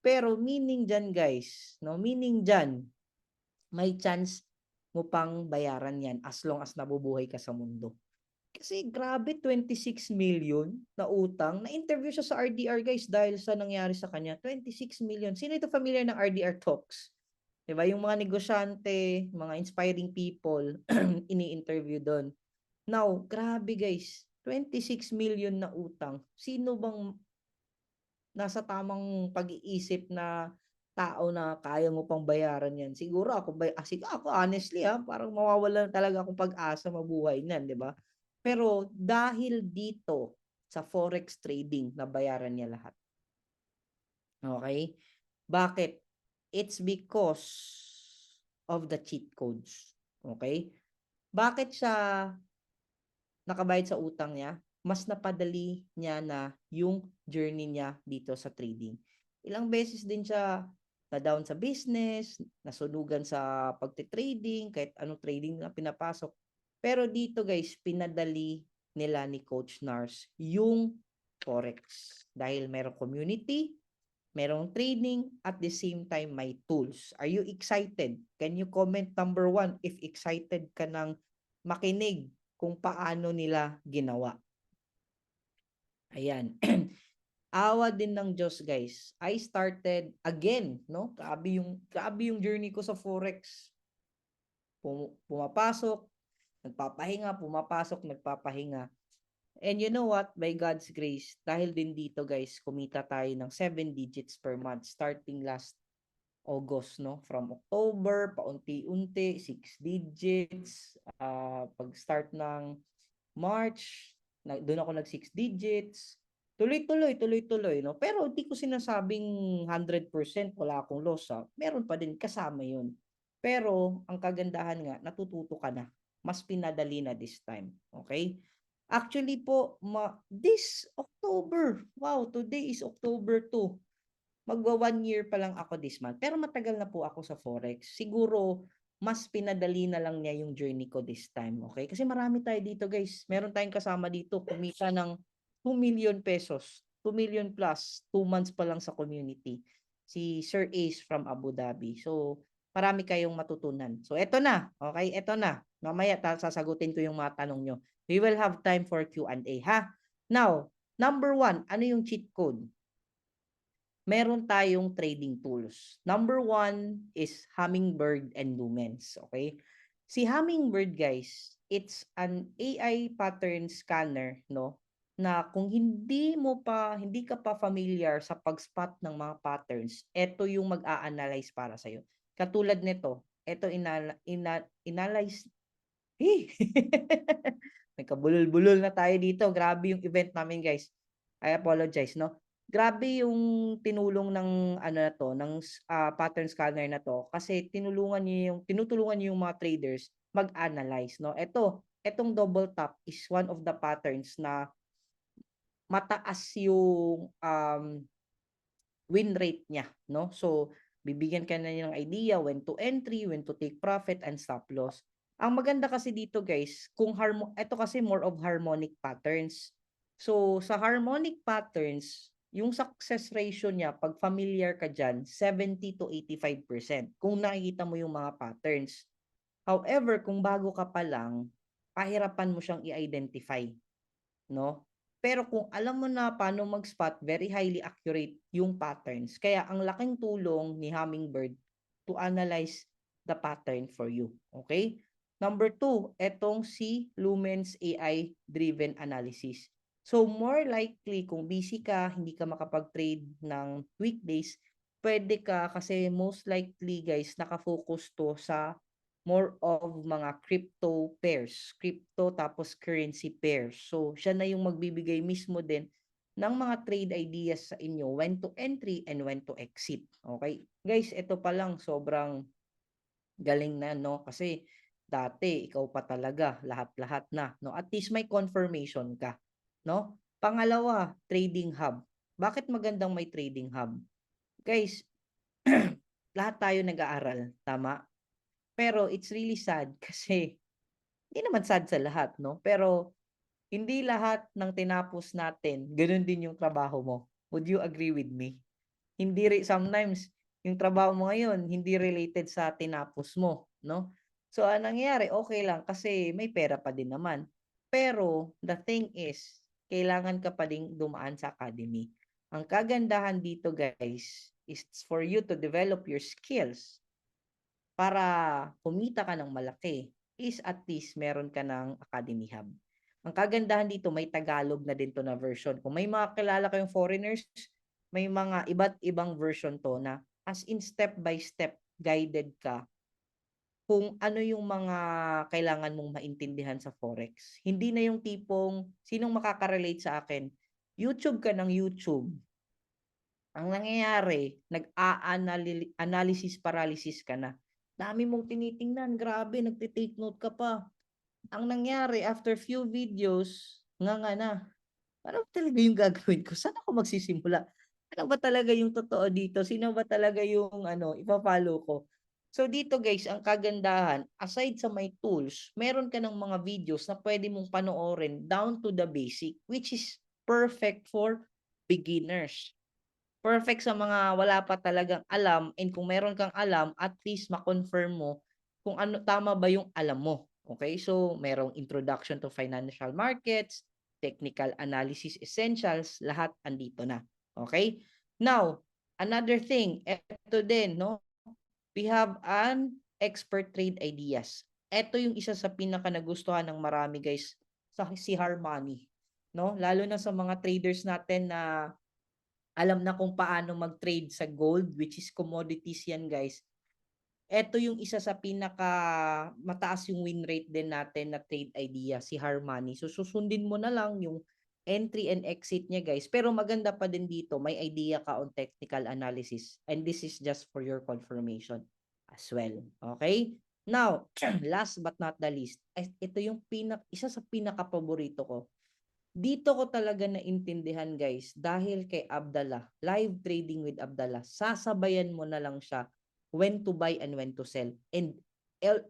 Pero meaning diyan, guys, no? Meaning diyan, may chance mo pang bayaran yan as long as nabubuhay ka sa mundo. Kasi grabe, 26 million na utang. Na-interview siya sa RDR, guys, dahil sa nangyari sa kanya. 26 million. Sino ito familiar ng RDR Talks? Diba? Yung mga negosyante, mga inspiring people, ini-interview doon. Now, grabe guys, 26 million na utang. Sino bang nasa tamang pag-iisip na tao na kaya mo pang bayaran yan? Siguro ako honestly parang mawawalan talaga akong pag-asa mabuhay niyan, 'di ba? Pero dahil dito sa forex trading, nabayaran niya lahat. Okay? Bakit? It's because of the cheat codes. Okay? Bakit siya nakabayad sa utang niya? Mas napadali niya na yung journey niya dito sa trading. Ilang beses din siya na-down sa business, nasunugan sa pagte-trading, kahit anong trading na pinapasok. Pero dito guys, pinadali nila ni Coach Nars yung Forex. Dahil merong community, merong training, at the same time may tools. Are you excited? Can you comment number 1 if excited ka ng makinig kung paano nila ginawa? Ayan. Awa din ng Diyos, guys. I started again, no? Grabe yung journey ko sa Forex. Pumapasok, nagpapahinga, pumapasok, nagpapahinga. And you know what? By God's grace, dahil din dito, guys, kumita tayo ng 7 digits per month starting last August, no? From October, paunti-unti, 6 digits. Pag-start ng March, doon ako nag 6 digits. Tuloy-tuloy, no? Pero hindi ko sinasabing 100% wala akong loss, Meron pa din kasama yun. Pero, ang kagandahan nga, natututo ka na. Mas pinadali na this time. Okay? Actually po, this October, wow, today is October 2. Magwa 1 year pa lang ako this month. Pero matagal na po ako sa Forex. Siguro, mas pinadali na lang niya yung journey ko this time. Okay? Kasi marami tayo dito, guys. Meron tayong kasama dito, kumita ng 2 million pesos. 2 million plus, 2 months pa lang sa community. Si Sir Ace from Abu Dhabi. So, marami kayong matutunan. So, eto na. Okay? Eto na. Mamaya, sasagutin ko yung mga tanong nyo. We will have time for Q&A, ha? Now, number 1, ano yung cheat code? Meron tayong trading tools. Number 1 is Hummingbird and Lumens. Okay? Si Hummingbird, guys, it's an AI pattern scanner, no? Na kung hindi ka pa familiar sa pag-spot ng mga patterns, ito yung mag-a-analyze para sa'yo. Katulad nito, ito analyze. May kabulol-bulol na tayo dito. Grabe yung event namin, guys. I apologize, no? Grabe yung tinulong ng ano na to, ng pattern scanner na to kasi tinutulungan niyo yung mga traders mag-analyze, no? Etong double tap is one of the patterns na mataas yung win rate niya, no? So, bibigyan ka na niya ng idea when to entry, when to take profit and stop loss. Ang maganda kasi dito, guys, ito kasi more of harmonic patterns. So, sa harmonic patterns, yung success ratio niya, pag familiar ka dyan, 70 to 85%. Kung nakikita mo yung mga patterns. However, kung bago ka pa lang, pahirapan mo siyang i-identify, no? Pero kung alam mo na paano mag-spot, very highly accurate yung patterns. Kaya ang laking tulong ni Hummingbird to analyze the pattern for you. Okay? Number 2, etong si Lumens AI Driven Analysis. So more likely, kung busy ka, hindi ka makapag-trade ng weekdays, pwede ka kasi most likely guys, nakafocus to sa more of mga crypto pairs, crypto tapos currency pairs. So, siya na yung magbibigay mismo din ng mga trade ideas sa inyo, when to entry and when to exit. Okay? Guys, ito pa lang sobrang galing na, no? Kasi dati ikaw pa talaga lahat-lahat na, no? At least may confirmation ka, no? Pangalawa, trading hub. Bakit magandang may trading hub? Guys, lahat tayo nag-aaral, tama? Pero it's really sad kasi hindi naman sad sa lahat, no? Pero hindi lahat ng tinapos natin, ganun din yung trabaho mo. Would you agree with me? Sometimes yung trabaho mo ngayon hindi related sa tinapos mo, no? So, anong nangyayari, okay lang kasi may pera pa din naman. Pero the thing is, kailangan ka pa ding dumaan sa academy. Ang kagandahan dito guys, is for you to develop your skills para kumita ka ng malaki is at least meron ka ng Academy Hub. Ang kagandahan dito, may Tagalog na din to na version. Kung may mga kilala kayong foreigners, may mga iba't ibang version to na as in step by step guided ka kung ano yung mga kailangan mong maintindihan sa Forex. Hindi na yung tipong, sinong makaka-relate sa akin? YouTube ka ng YouTube. Ang nangyayari, nag-a-analysis paralysis ka na. Dami mong tinitingnan, grabe, nagte-take note ka pa. Ang nangyari, after few videos, nga na. Ano ba talaga yung gagawin ko? Saan ako magsisimula? Ano ba talaga yung totoo dito? Sino ba talaga yung ipa-follow ko? So dito guys, ang kagandahan, aside sa may tools, meron ka ng mga videos na pwede mong panoorin down to the basic, which is perfect for beginners. Perfect sa mga wala pa talagang alam, and kung meron kang alam, at least ma-confirm mo kung ano tama ba yung alam mo. Okay? So, merong introduction to financial markets, technical analysis essentials, lahat andito na. Okay? Now, another thing, eto din, no? We have an expert trade ideas. Ito yung isa sa pinaka nagustuhan ng marami guys, si Harmony, no? Lalo na sa mga traders natin na alam na kung paano mag-trade sa gold, which is commodities yan guys. Ito yung isa sa pinaka mataas yung win rate din natin na trade idea, si Harmony. So susundin mo na lang yung entry and exit niya guys. Pero maganda pa din dito, may idea ka on technical analysis. And this is just for your confirmation as well. Okay? Now, last but not the least, ito yung isa sa pinaka-paborito ko. Dito ko talaga naintindihan guys, dahil kay Abdallah, live trading with Abdallah, sasabayan mo na lang siya when to buy and when to sell. And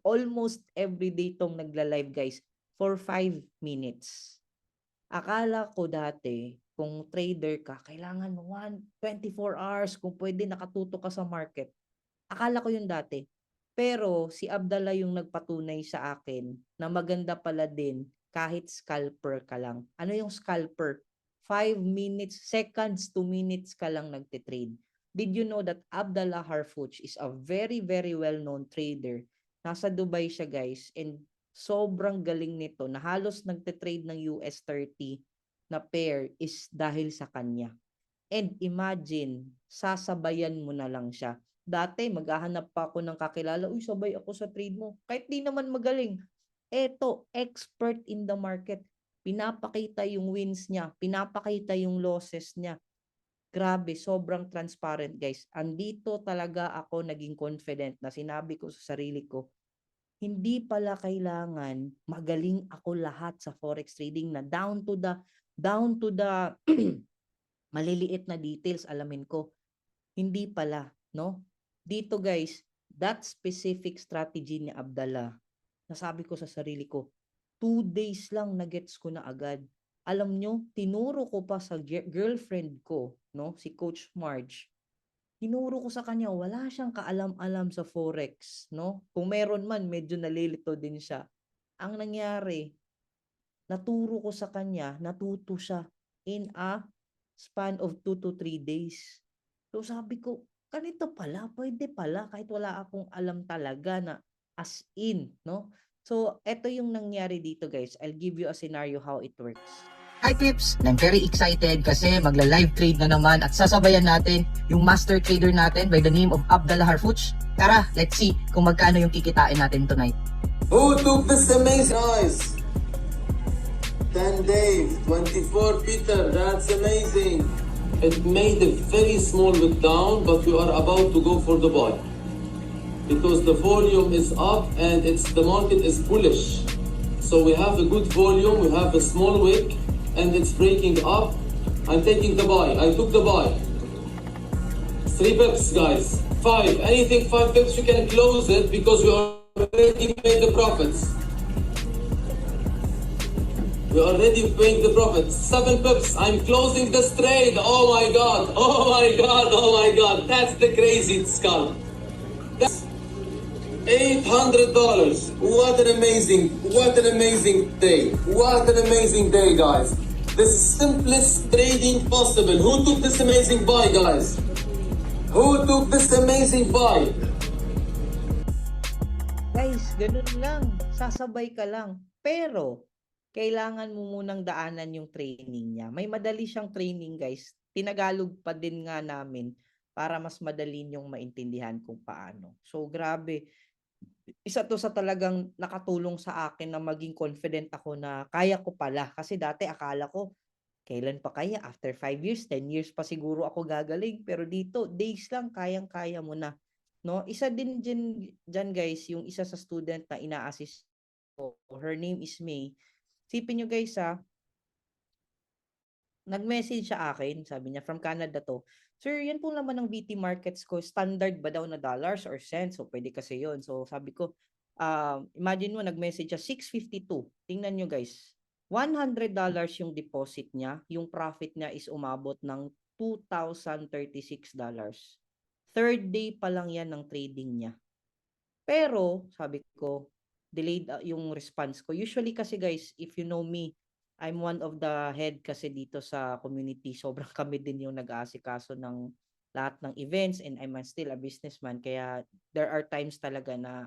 almost every day tong nagla-live guys for 5 minutes. Akala ko dati, kung trader ka, kailangan 24 hours, kung pwede nakatuto ka sa market. Akala ko yun dati. Pero si Abdallah yung nagpatunay sa akin na maganda pala din kahit scalper ka lang. Ano yung scalper? 5 minutes, seconds to minutes ka lang nagtitrade. Did you know that Abdallah Harfouch is a very, very well-known trader? Nasa Dubai siya guys, and sobrang galing nito na halos nagtitrade ng US 30 na pair is dahil sa kanya. And imagine, sasabayan mo na lang siya. Dati, maghahanap pa ako ng kakilala, uy, sabay ako sa trade mo. Kahit di naman magaling. Eto, expert in the market. Pinapakita yung wins niya, pinapakita yung losses niya. Grabe, sobrang transparent guys. Andito talaga ako naging confident na sinabi ko sa sarili ko, hindi pala kailangan magaling ako lahat sa forex trading na down to the maliliit na details alamin ko. Hindi pala, no? Dito guys, that specific strategy ni Abdallah, nasabi ko sa sarili ko, 2 days lang na-gets ko na agad. Alam nyo, tinuro ko pa sa girlfriend ko, no? Si Coach Marge. Tinuro ko sa kanya, wala siyang kaalam-alam sa forex, no? Kung meron man, medyo nalilito din siya. Ang nangyari, naturo ko sa kanya, natuto siya in a span of 2 to 3 days. So sabi ko, ganito pala, pwede pala, kahit wala akong alam talaga na as in, no? So, eto yung nangyari dito guys. I'll give you a scenario how it works. Hi Pips! I'm very excited kasi magla-live trade na naman at sasabayan natin yung master trader natin by the name of Abdallah Harfouch. Tara, let's see kung magkano yung kikitain natin tonight. Who took this amazing noise? 10 Dave, 24 Peter, that's amazing. It made a very small bit down, but we are about to go for the buy. Because the volume is up and the market is bullish. So we have a good volume, we have a small wick, and it's breaking up. I'm taking the buy. I took the buy. 3 pips, guys. 5. Anything 5 pips, you can close it because we already made the profits. We already made the profits. 7 pips. I'm closing this trade. Oh my god. Oh my god. Oh my god. That's the crazy skull. $800. What an amazing day. What an amazing day, guys. The simplest trading possible. Who took this amazing buy, guys? Who took this amazing buy? Guys, ganun lang. Sasabay ka lang. Pero, kailangan mo munang daanan yung training niya. May madali siyang training, guys. Tinagalog pa din nga namin para mas madali niyong maintindihan kung paano. So, grabe. Isa to sa talagang nakatulong sa akin na maging confident ako na kaya ko pala. Kasi dati akala ko, kailan pa kaya? After 5 years, 10 years pa siguro ako gagaling. Pero dito, days lang, kayang-kaya mo na. No? Isa din dyan guys, yung isa sa student na ina-assist ko, her name is May. Sipin nyo guys nag-message siya akin, sabi niya, from Canada to. Sir, yan po naman ng VT markets ko, standard ba daw na dollars or cents? So, pwede kasi yon. So, sabi ko, imagine mo, nag-message siya, 652. Tingnan nyo guys, $100 yung deposit niya, yung profit niya is umabot ng $2,036. Third day pa lang yan ng trading niya. Pero, sabi ko, delayed yung response ko. Usually kasi guys, if you know me, I'm one of the head kasi dito sa community. Sobrang kami din yung nag-aasikaso ng lahat ng events and I'm still a businessman. Kaya there are times talaga na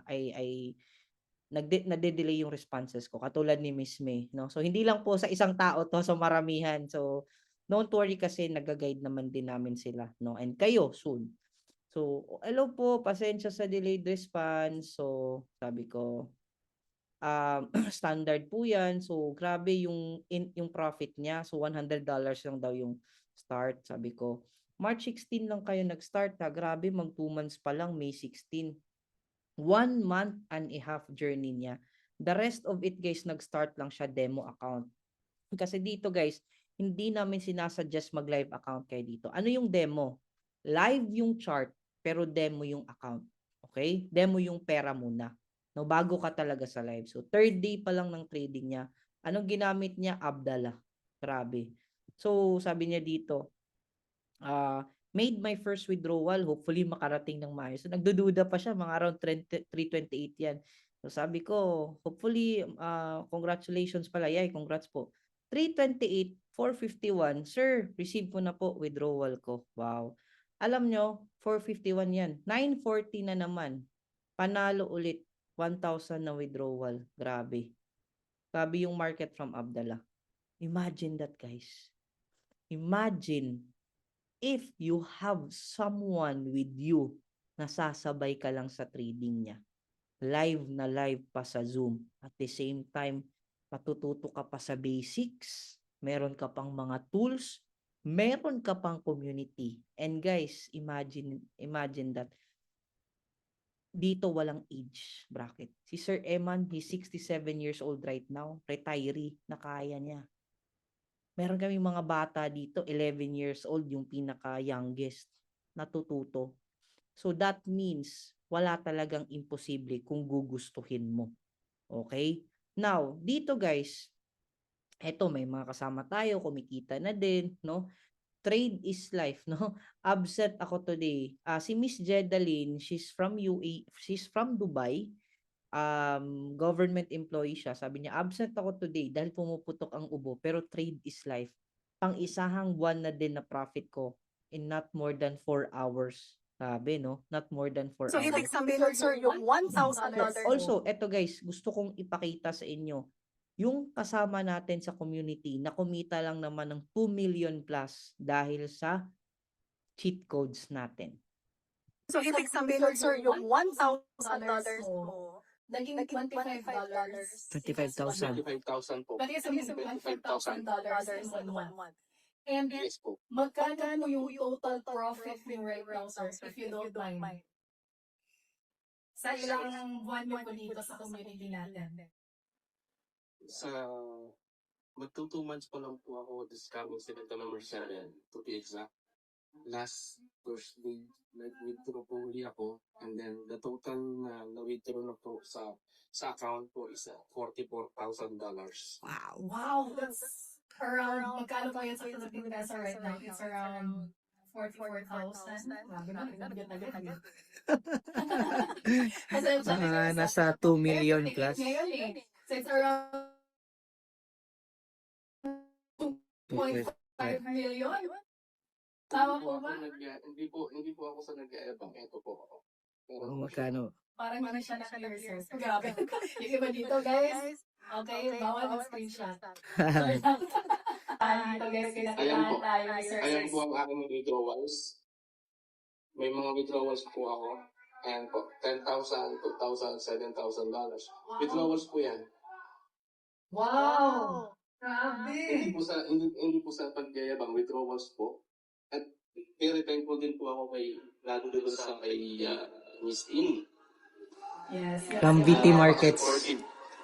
nade-delay yung responses ko. Katulad ni Miss May. No? So, hindi lang po sa isang tao to, so maramihan. So, don't worry kasi nag-guide naman din namin sila. No? And kayo, soon. So, hello po, pasensya sa delayed response. So, sabi ko, standard po yan. So, grabe yung profit niya. So, $100 lang daw yung start. Sabi ko, March 16 lang kayo nag-start ha. Grabe, mag 2 months pa lang, May 16. 1 month and a half journey niya. The rest of it guys, nag-start lang siya demo account. Kasi dito guys, hindi namin sinasuggest mag-live account kayo dito. Ano yung demo? Live yung chart, pero demo yung account. Okay? Demo yung pera muna. No, bago ka talaga sa live. So, third day pa lang ng trading niya. Anong ginamit niya? Abdallah. Grabe. So, sabi niya dito, made my first withdrawal. Hopefully, makarating ng maayos. So, nagdududa pa siya. Mga around 328 yan. So, sabi ko, hopefully, congratulations pala. Yay, congrats po. 328, 451. Sir, receive ko na po withdrawal ko. Wow. Alam nyo, 451 yan. 940 na naman. Panalo ulit. 1,000 na withdrawal. Grabe. Grabe yung market from Abdallah. Imagine that, guys. Imagine if you have someone with you na sasabay ka lang sa trading niya. Live na live pa sa Zoom. At the same time, matututo ka pa sa basics. Meron ka pang mga tools. Meron ka pang community. And guys, imagine that. Dito walang age bracket. Si Sir Eman, he's 67 years old right now. Retiree na kaya niya. Meron kami mga bata dito, 11 years old, yung pinaka-youngest, natututo. So that means, wala talagang imposible kung gugustuhin mo. Okay? Now, dito guys, eto may mga kasama tayo, kumikita na din, no? Trade is life, no? Absent ako today. Si Miss Jedaline, she's from Dubai. Government employee siya. Sabi niya, absent ako today dahil pumuputok ang ubo. Pero trade is life. Pang-isahang buwan na din na profit ko in not more than 4 hours. Sabi, no? Not more than 4 So, hours. ibig sabihin, sir, yung $1,000. Also, eto guys, gusto kong ipakita sa inyo yung kasama natin sa community na kumita lang naman ng 2 million plus dahil sa cheat codes natin. So, ibig sabihin, sir, yung $1,000 mo, naging $25. 25,000. 25,000 po. Bali, sabihin $25,000 in 1 month. And Yes po. magkano yung total profit mo right now, sir, if you don't mind? Sa ilang buwan mo dito sa community natin? Sa magto 2 months pa lang po ako this coming September 7 to be exact. Last Thursday, nag-withdraw po uli ako and then the total na withdraw na po sa account po is $44,000. Wow, that's around, magkano po yan sa Philippine peso right now? It's around 44,000. Grabe na, agad. Pasensya na Ah, guys, nasa ah. 2 million Everything plus. ngayon eh. So it's around 2.5 million. Tama po ba? Hindi po ako sa nag-aabang. Ito po ako. Pero Oh, magkano? Parang hindi siya na-clear, sir. Grabe. Yung iba dito, guys. Okay, bawal mag-screenshot. Dito, guys, kinakitaan tayo ni Sir ayan po Sis. ang aking withdrawals. May mga withdrawals po ako. Ayan po, $10,000, $2,000, $7,000. Withdrawals po yan. Wow! Grabe! Hindi po sa pagyayabang, withdrawals po. At very thankful din po ako lalo din sa kay Miss Amy. Yes. From VT Markets.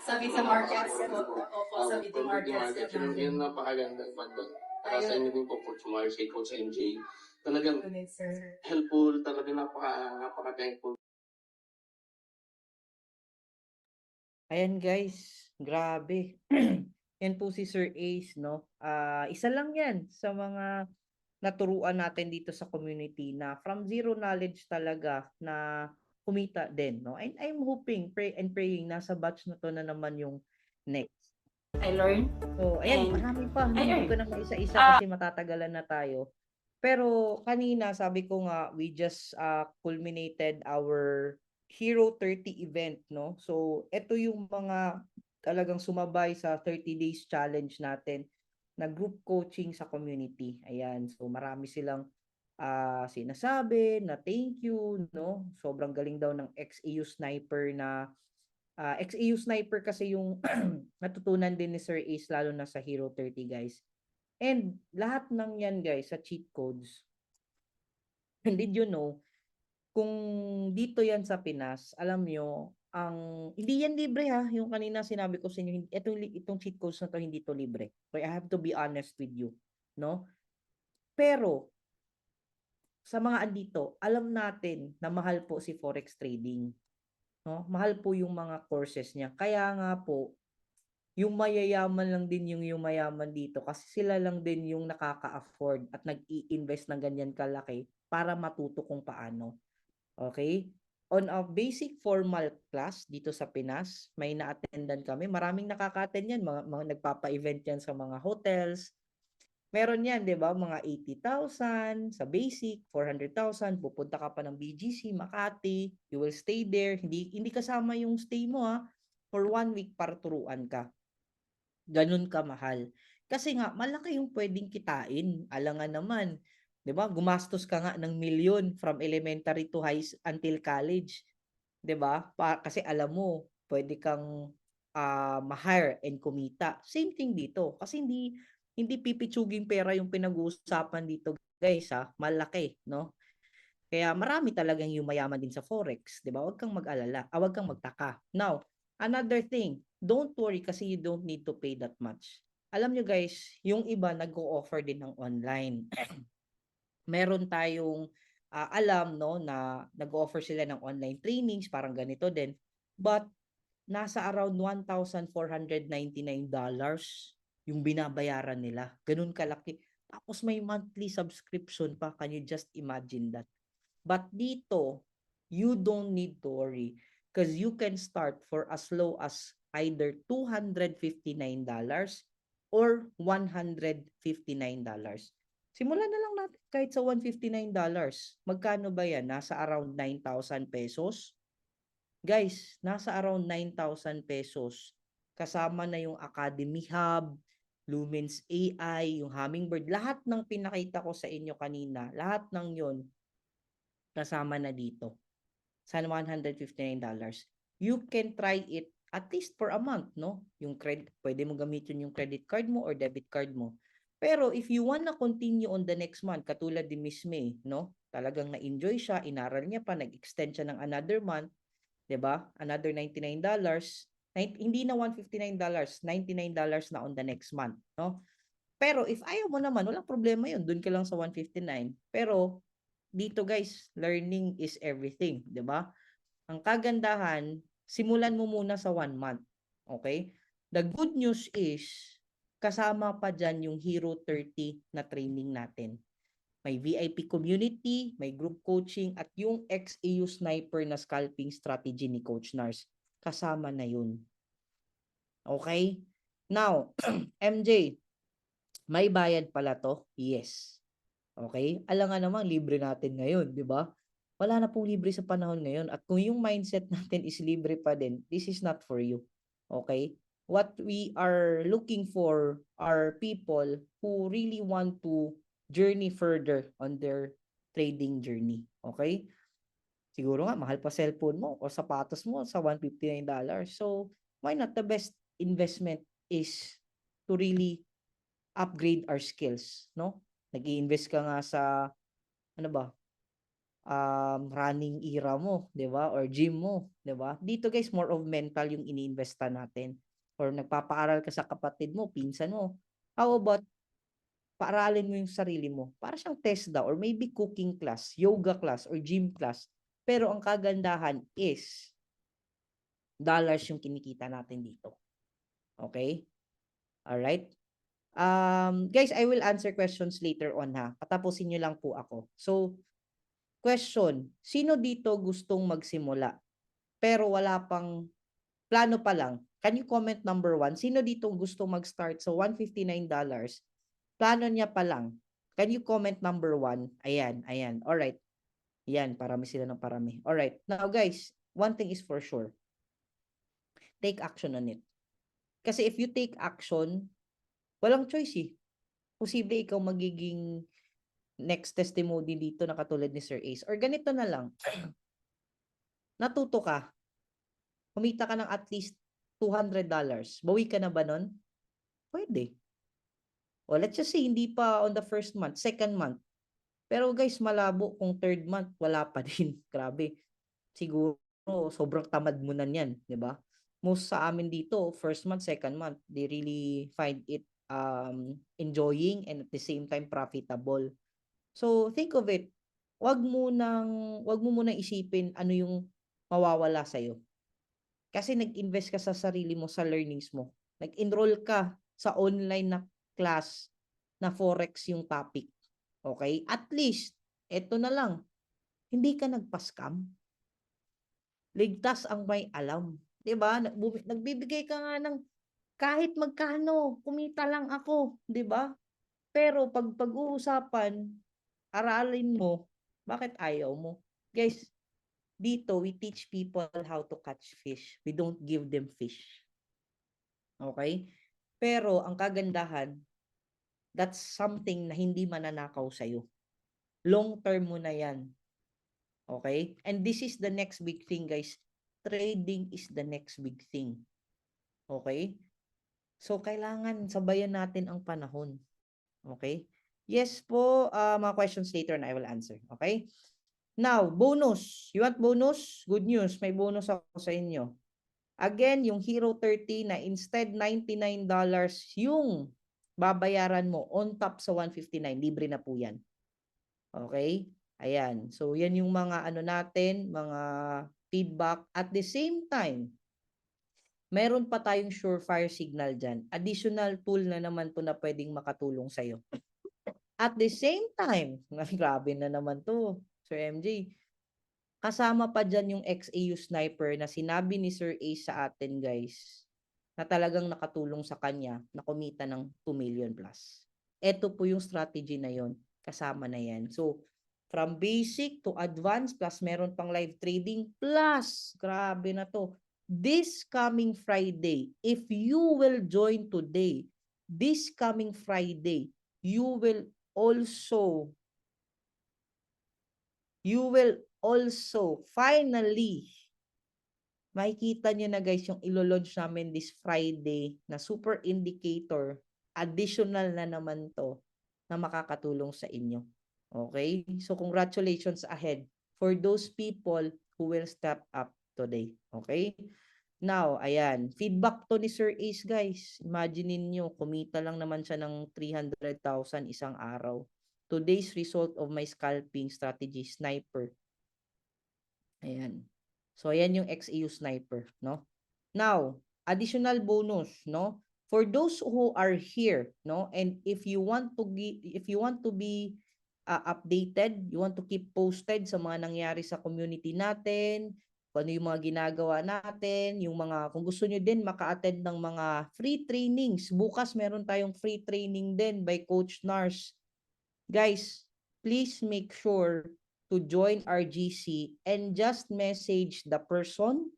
Sa VT Markets. Opo, sa VT Markets. Yan napakaganda. Para sa inyo din po, Coach Mars, kay Coach MJ. Talagang Good, sir. helpful, talaga napaka-thankful. Ayan guys, grabe. Yan po si Sir Ace, no? Isa lang yan sa mga naturuan natin dito sa community na from zero knowledge talaga na kumita din, no? And I'm hoping, praying, nasa batch na to na naman yung next. I learned. So, ayan, And- marami pa. Hindi ko na maisa-isa kasi matatagalan na tayo. Pero kanina, sabi ko nga, we just culminated our Hero 30 event, no? So, ito yung mga talagang sumabay sa 30 days challenge natin na group coaching sa community. Ayan, so marami silang sinasabi na thank you, no? Sobrang galing daw ng XAU Sniper na XAU Sniper kasi yung natutunan din ni Sir Ace lalo na sa Hero 30, guys. And lahat ng yan, guys, sa cheat codes. And did you know, kung dito yan sa Pinas, alam nyo, hindi yan libre ha, yung kanina sinabi ko sa inyo, itong cheat codes na to, hindi to libre. So I have to be honest with you, no? Pero, sa mga andito, alam natin na mahal po si Forex trading. No? Mahal po yung mga courses niya. Kaya nga po, yung mayayaman lang din yung mayaman dito kasi sila lang din yung nakaka-afford at nag-i-invest ng ganyan kalaki para matuto kung paano. Okay? On a basic formal class dito sa Pinas, may na-attendan kami. Maraming nakaka-attend yan. Mga nagpapa-event yan sa mga hotels. Meron yan, di ba? Mga 80,000 sa basic, 400,000. Pupunta ka pa ng BGC, Makati. You will stay there. Hindi kasama yung stay mo ha. For 1 week para turuan ka. Ganun ka mahal. Kasi nga, malaki yung pwedeng kitain. Alangan naman. 'Di ba? Gumastos ka nga ng milyon from elementary to until college. 'Di ba? Kasi alam mo, pwede kang ma-hire and kumita. Same thing dito. Kasi hindi pipitsuging pera yung pinag-uusapan dito, guys, ha. Malaki, no? Kaya marami talagang yumayaman din sa Forex, 'di ba? Huwag kang mag-alala, huwag kang magtaka. Now, another thing, don't worry kasi you don't need to pay that much. Alam nyo guys, yung iba nag-o-offer din ng online. Meron tayong alam no na nag-offer sila ng online trainings, parang ganito din. But nasa around $1,499 yung binabayaran nila. Ganun kalaki. Tapos may monthly subscription pa. Can you just imagine that? But dito, you don't need to worry because you can start for as low as either $259 or $159. Simulan na lang natin kahit sa $159. Magkano ba yan? Nasa around 9,000 pesos. Guys, nasa around 9,000 pesos. Kasama na yung Academy Hub, Lumens AI, yung Hummingbird. Lahat ng pinakita ko sa inyo kanina, lahat ng yon kasama na dito. Sa $159. You can try it at least for a month, no? Yung credit, pwede mo gamitin yung credit card mo or debit card mo. Pero if you wanna continue on the next month, katulad ni Miss May, no? Talagang na-enjoy siya, inaral niya pa, nag-extend siya ng another month, 'di ba? Another $99. Hindi na $159, $99 na on the next month, no? Pero if ayaw mo naman, walang problema 'yun. Doon ka lang sa 159. Pero dito guys, learning is everything, 'di ba? Ang kagandahan, simulan mo muna sa 1 month. Okay? The good news is kasama pa diyan yung Hero 30 na training natin. May VIP community, may group coaching, at yung XAU Sniper na scalping strategy ni Coach Nars. Kasama na yun. Okay? Now, MJ, may bayad pala to? Yes. Okay? Alam nga naman, libre natin ngayon, di ba? Wala na pong libre sa panahon ngayon. At kung yung mindset natin is libre pa din, this is not for you. Okay? What we are looking for are people who really want to journey further on their trading journey. Okay? Siguro nga, mahal pa cellphone mo o sapatos mo sa $159. So, why not? The best investment is to really upgrade our skills, no? Nag-i-invest ka nga sa, ano ba, running era mo, di ba? Or gym mo, di ba? Dito guys, more of mental yung ini-investa natin. Or nagpapaaral ka sa kapatid mo, pinsan mo. How about paaralin mo yung sarili mo? Para siyang TESDA or maybe cooking class, yoga class, or gym class. Pero ang kagandahan is dollars yung kinikita natin dito. Okay? Alright? Guys, I will answer questions later on ha. Patapusin nyo lang po ako. So, question, sino dito gustong magsimula? Pero wala pang plano pa lang. Can you comment number 1? Sino dito gustong mag-start sa $159? Plano niya pa lang. Can you comment number 1? Ayan, ayan. Alright. Yan, parami sila ng parami. Alright. Now guys, one thing is for sure. Take action on it. Kasi if you take action, walang choice eh. Posible ikaw magiging next testimony dito na katulad ni Sir Ace. Or ganito na lang. Natuto ka. Kumita ka ng at least $200. Bawi ka na ba nun? Pwede. O let's just say, hindi pa on the first month, second month. Pero guys, malabo kung third month, wala pa din. Grabe. Siguro, sobrang tamad mo na yan, di ba? Most sa amin dito, first month, second month, they really find it enjoying and at the same time profitable. So, think of it. Wag mo munang isipin ano yung mawawala sa'yo. Kasi nag-invest ka sa sarili mo, sa learnings mo. Nag-enroll ka sa online na class na Forex yung topic. Okay? At least, eto na lang, hindi ka nagpa-scam. Ligtas ang may alam. Diba? Nagbibigay ka nga ng kahit magkano, kumita lang ako. Diba? Pero pag pag-uusapan, aralin mo, bakit ayaw mo? Guys, dito, we teach people how to catch fish. We don't give them fish. Okay? Pero, ang kagandahan, that's something na hindi mananakaw sa'yo. Long term mo na yan. Okay? And this is the next big thing, guys. Trading is the next big thing. Okay? So, kailangan sabayan natin ang panahon. Okay? Yes po, mga questions later na I will answer. Okay? Now, bonus. You want bonus? Good news. May bonus ako sa inyo. Again, yung Hero 30 na instead $99 yung babayaran mo on top sa 159, libre na po yan. Okay? Ayan. So, yan yung mga ano natin, mga feedback. At the same time, meron pa tayong surefire signal dyan. Additional tool na naman po na pwedeng makatulong sa'yo. At the same time, grabe na naman to, Sir MJ. Kasama pa dyan yung XAU Sniper na sinabi ni Sir A sa atin, guys, na talagang nakatulong sa kanya na kumita ng 2 million plus. Ito po yung strategy na yon, kasama na yan. So, from basic to advanced plus meron pang live trading plus, grabe na to. This coming Friday, if you will join today, this coming Friday, you will also finally makikita nyo na guys yung ilo-launch namin this Friday na super indicator, additional na naman to na makakatulong sa inyo. Okay? So congratulations ahead for those people who will step up today. Okay? Now, ayan, feedback to ni Sir Ace guys. Imagine niyo kumita lang naman siya ng 300,000 isang araw. Today's result of my scalping strategy, Sniper. Ayan. So, ayan yung XAU Sniper, no? Now, additional bonus, no? For those who are here, no? And if you want to be updated, you want to keep posted sa mga nangyari sa community natin, kung ano yung mga ginagawa natin, yung mga, kung gusto nyo din maka-attend ng mga free trainings. Bukas meron tayong free training din by Coach Nars. Guys, please make sure to join our GC and just message the person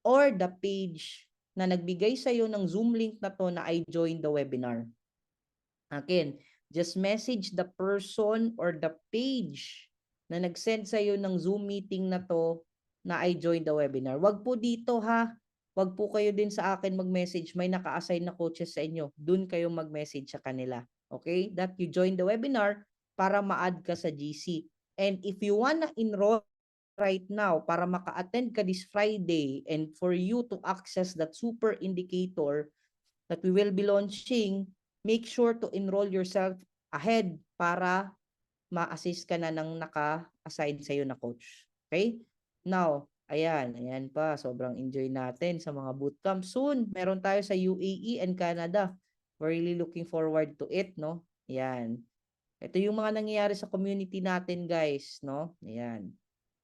or the page na nagbigay sa'yo ng Zoom link na to na I joined the webinar. Again, just message the person or the page na nag-send sa'yo ng Zoom meeting na to na I joined the webinar. Wag po dito ha. Wag po kayo din sa akin mag-message. May naka-assign na coaches sa inyo. Doon kayo mag-message sa kanila. Okay? That you join the webinar para ma-add ka sa GC. And if you wanna enroll right now para maka-attend ka this Friday and for you to access that super indicator that we will be launching, make sure to enroll yourself ahead para ma-assist ka na ng naka-assign sa'yo na coach. Okay? Now, ayan pa. Sobrang enjoy natin sa mga bootcamp. Soon, meron tayo sa UAE and Canada. We're really looking forward to it, no? Ayan. Ito yung mga nangyayari sa community natin, guys, no? Ayan.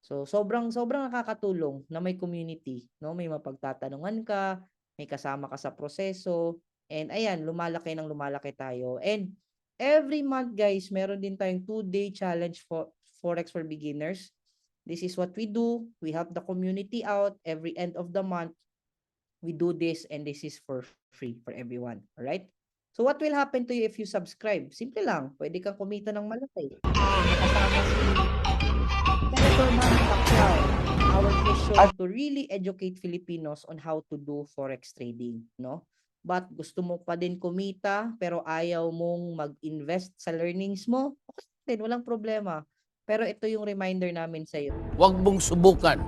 So, sobrang nakakatulong na may community, no? May mapagtatanungan ka, may kasama ka sa proseso, and ayan, lumalaki tayo. And every month, guys, meron din tayong 2-day challenge for Forex for beginners. This is what we do. We help the community out every end of the month. We do this and this is for free for everyone. All right? So what will happen to you if you subscribe? Simple lang. Pwede kang kumita ng malaki. Kasama si Senator Manny Pacquiao. Our mission to really educate Filipinos on how to do forex trading, no? But gusto mo pa din kumita pero ayaw mong mag-invest sa learnings mo, okay din, walang problema. Pero ito yung reminder namin sa iyo. Huwag mong subukan.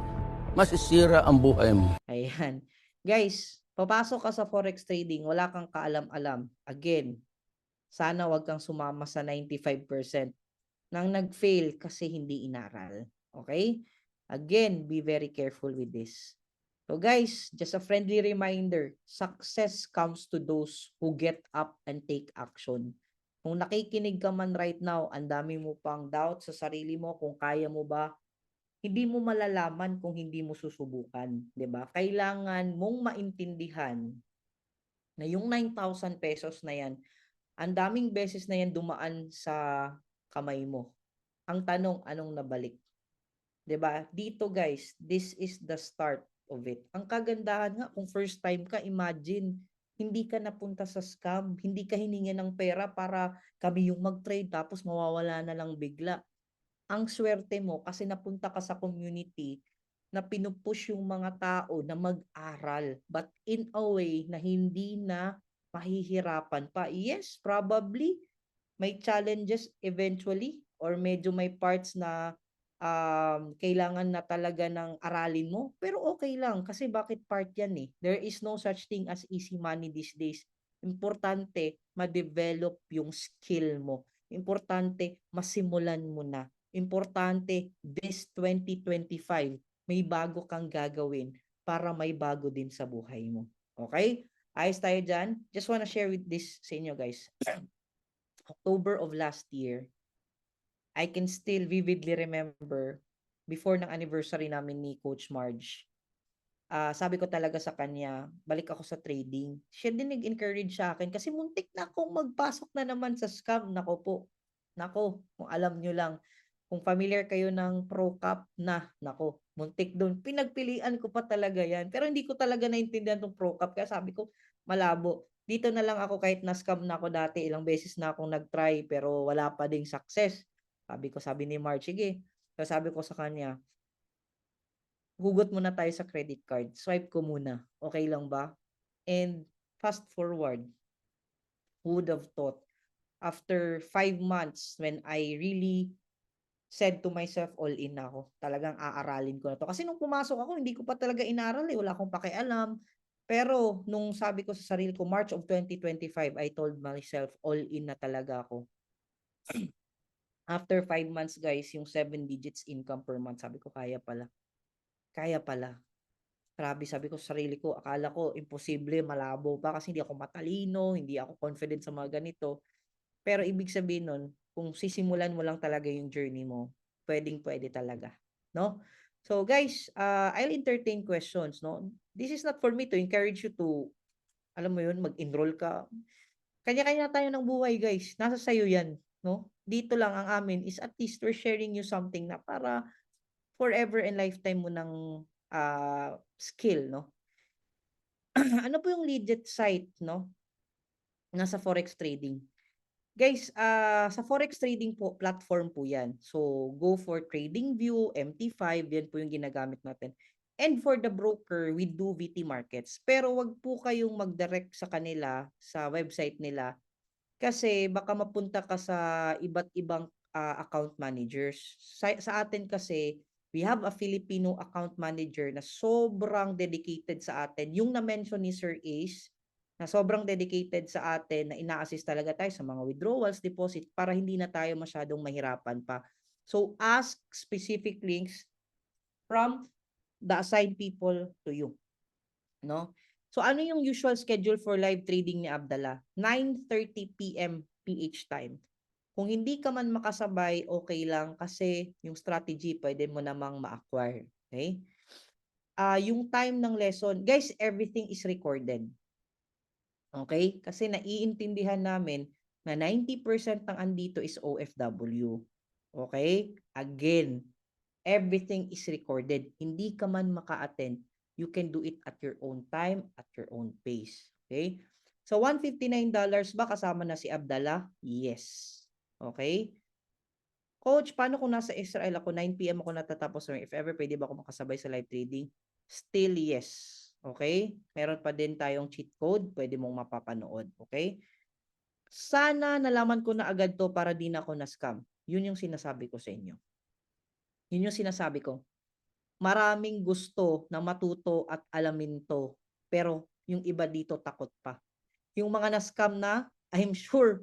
Masisira ang buhay mo. Ayan. Guys, papasok ka sa forex trading, wala kang kaalam-alam. Again, sana wag kang sumama sa 95% nang nag-fail kasi hindi inaral. Okay? Again, be very careful with this. So guys, just a friendly reminder, success comes to those who get up and take action. Kung nakikinig ka man right now, ang dami mo pang doubt sa sarili mo kung kaya mo ba, hindi mo malalaman kung hindi mo susubukan, 'di ba? Kailangan mong maintindihan na yung 9,000 pesos na yan, ang daming beses na yan dumaan sa kamay mo. Ang tanong, anong nabalik? 'Di ba? Dito guys, this is the start of it. Ang kagandahan nga, kung first time ka, imagine, hindi ka napunta sa scam, hindi ka hiningi ng pera para kami yung mag-trade tapos mawawala na lang bigla. Ang swerte mo kasi napunta ka sa community na pinupush yung mga tao na mag-aral but in a way na hindi na mahihirapan pa. Yes, probably may challenges eventually or medyo may parts na kailangan na talaga ng aralin mo. Pero okay lang kasi bakit part yan eh. There is no such thing as easy money these days. Importante, ma-develop yung skill mo. Importante, masimulan mo na. Importante, this 2025, may bago kang gagawin para may bago din sa buhay mo. Okay? Ayos tayo dyan. Just wanna share with this sa inyo guys. October of last year, I can still vividly remember before ng anniversary namin ni Coach Marge. Sabi ko talaga sa kanya, balik ako sa trading. Siya din nag-encourage sa akin kasi muntik na akong magpasok na naman sa scam. Nako po. Nako, kung alam nyo lang. Kung familiar kayo ng ProCap na, nako, muntik doon. Pinagpilian ko pa talaga yan. Pero hindi ko talaga naintindihan tong ProCap. Kaya sabi ko, malabo. Dito na lang ako kahit na-scam na ako dati. Ilang beses na akong nag-try pero wala pa ding success. Sabi ni Marge, sige. So sabi ko sa kanya, hugot muna tayo sa credit card. Swipe ko muna. Okay lang ba? And fast forward, who would have thought, after 5 months when I really said to myself, all in na ako. Talagang aaralin ko na to. Kasi nung pumasok ako, hindi ko pa talaga inaral eh. Wala akong pakialam. Pero nung sabi ko sa sarili ko, March of 2025, I told myself, all in na talaga ako. After 5 months, guys, yung 7 digits income per month, sabi ko, kaya pala. Kaya pala. Grabe, sabi ko sa sarili ko, akala ko imposible, malabo pa kasi hindi ako matalino, hindi ako confident sa mga ganito. Pero ibig sabihin nun, kung sisimulan mo lang talaga yung journey mo, pwedeng-pwede talaga, no? So guys, I'll entertain questions, no? This is not for me to encourage you to, alam mo yun, mag-enroll ka. Kanya-kanya tayo ng buhay, guys. Nasa sayo yan, no? Dito lang ang amin is at least we're sharing you something na para forever and lifetime mo ng skill, no? Ano po yung legit site, no? Nasa forex trading. Guys, sa forex trading po, platform po yan. So, go for TradingView, MT5, yan po yung ginagamit natin. And for the broker, we do VT markets. Pero wag po kayong mag-direct sa kanila, sa website nila, kasi baka mapunta ka sa iba't ibang account managers. Sa atin kasi, we have a Filipino account manager na sobrang dedicated sa atin. Yung na-mention ni Sir Ace, na sobrang dedicated sa atin, na ina-assist talaga tayo sa mga withdrawals, deposit, para hindi na tayo masyadong mahirapan pa. So, ask specific links from the assigned people to you. No? So, ano yung usual schedule for live trading ni Abdallah? 9:30 p.m. PH time. Kung hindi ka man makasabay, okay lang kasi yung strategy pwede mo namang ma-acquire. Okay? Yung time ng lesson, guys, everything is recorded. Okay? Kasi naiintindihan namin na 90% ng andito is OFW. Okay? Again, everything is recorded. Hindi ka man maka-attend, you can do it at your own time, at your own pace. Okay? So, $159 ba kasama na si Abdallah? Yes. Okay? Coach, paano kung nasa Israel ako, 9 p.m. ako natatapos, if ever pwede ba ako makasabay sa live trading? Still yes. Okay? Meron pa din tayong cheat code, pwede mong mapapanood. Okay? Sana nalaman ko na agad to para di na ako na-scam. Yun yung sinasabi ko sa inyo. Yun yung sinasabi ko. Maraming gusto na matuto at alamin to. Pero yung iba dito takot pa. Yung mga na-scam na, I'm sure,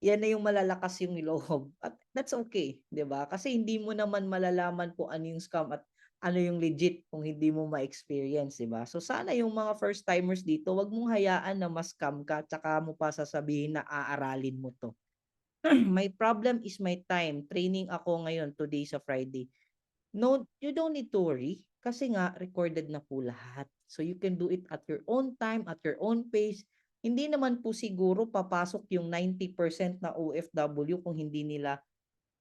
yan na yung malalakas yung loob. At that's okay, 'di ba? Kasi hindi mo naman malalaman kung ano yung scam at ano yung legit kung hindi mo ma-experience, 'di ba? So sana yung mga first timers dito, wag mong hayaan na ma-scam ka tsaka mo pa sasabihin na aaralin mo 'to. My problem is my time. Training ako ngayon, today sa Friday. No, you don't need to worry kasi nga recorded na po lahat. So you can do it at your own time, at your own pace. Hindi naman po siguro papasok yung 90% na OFW kung hindi nila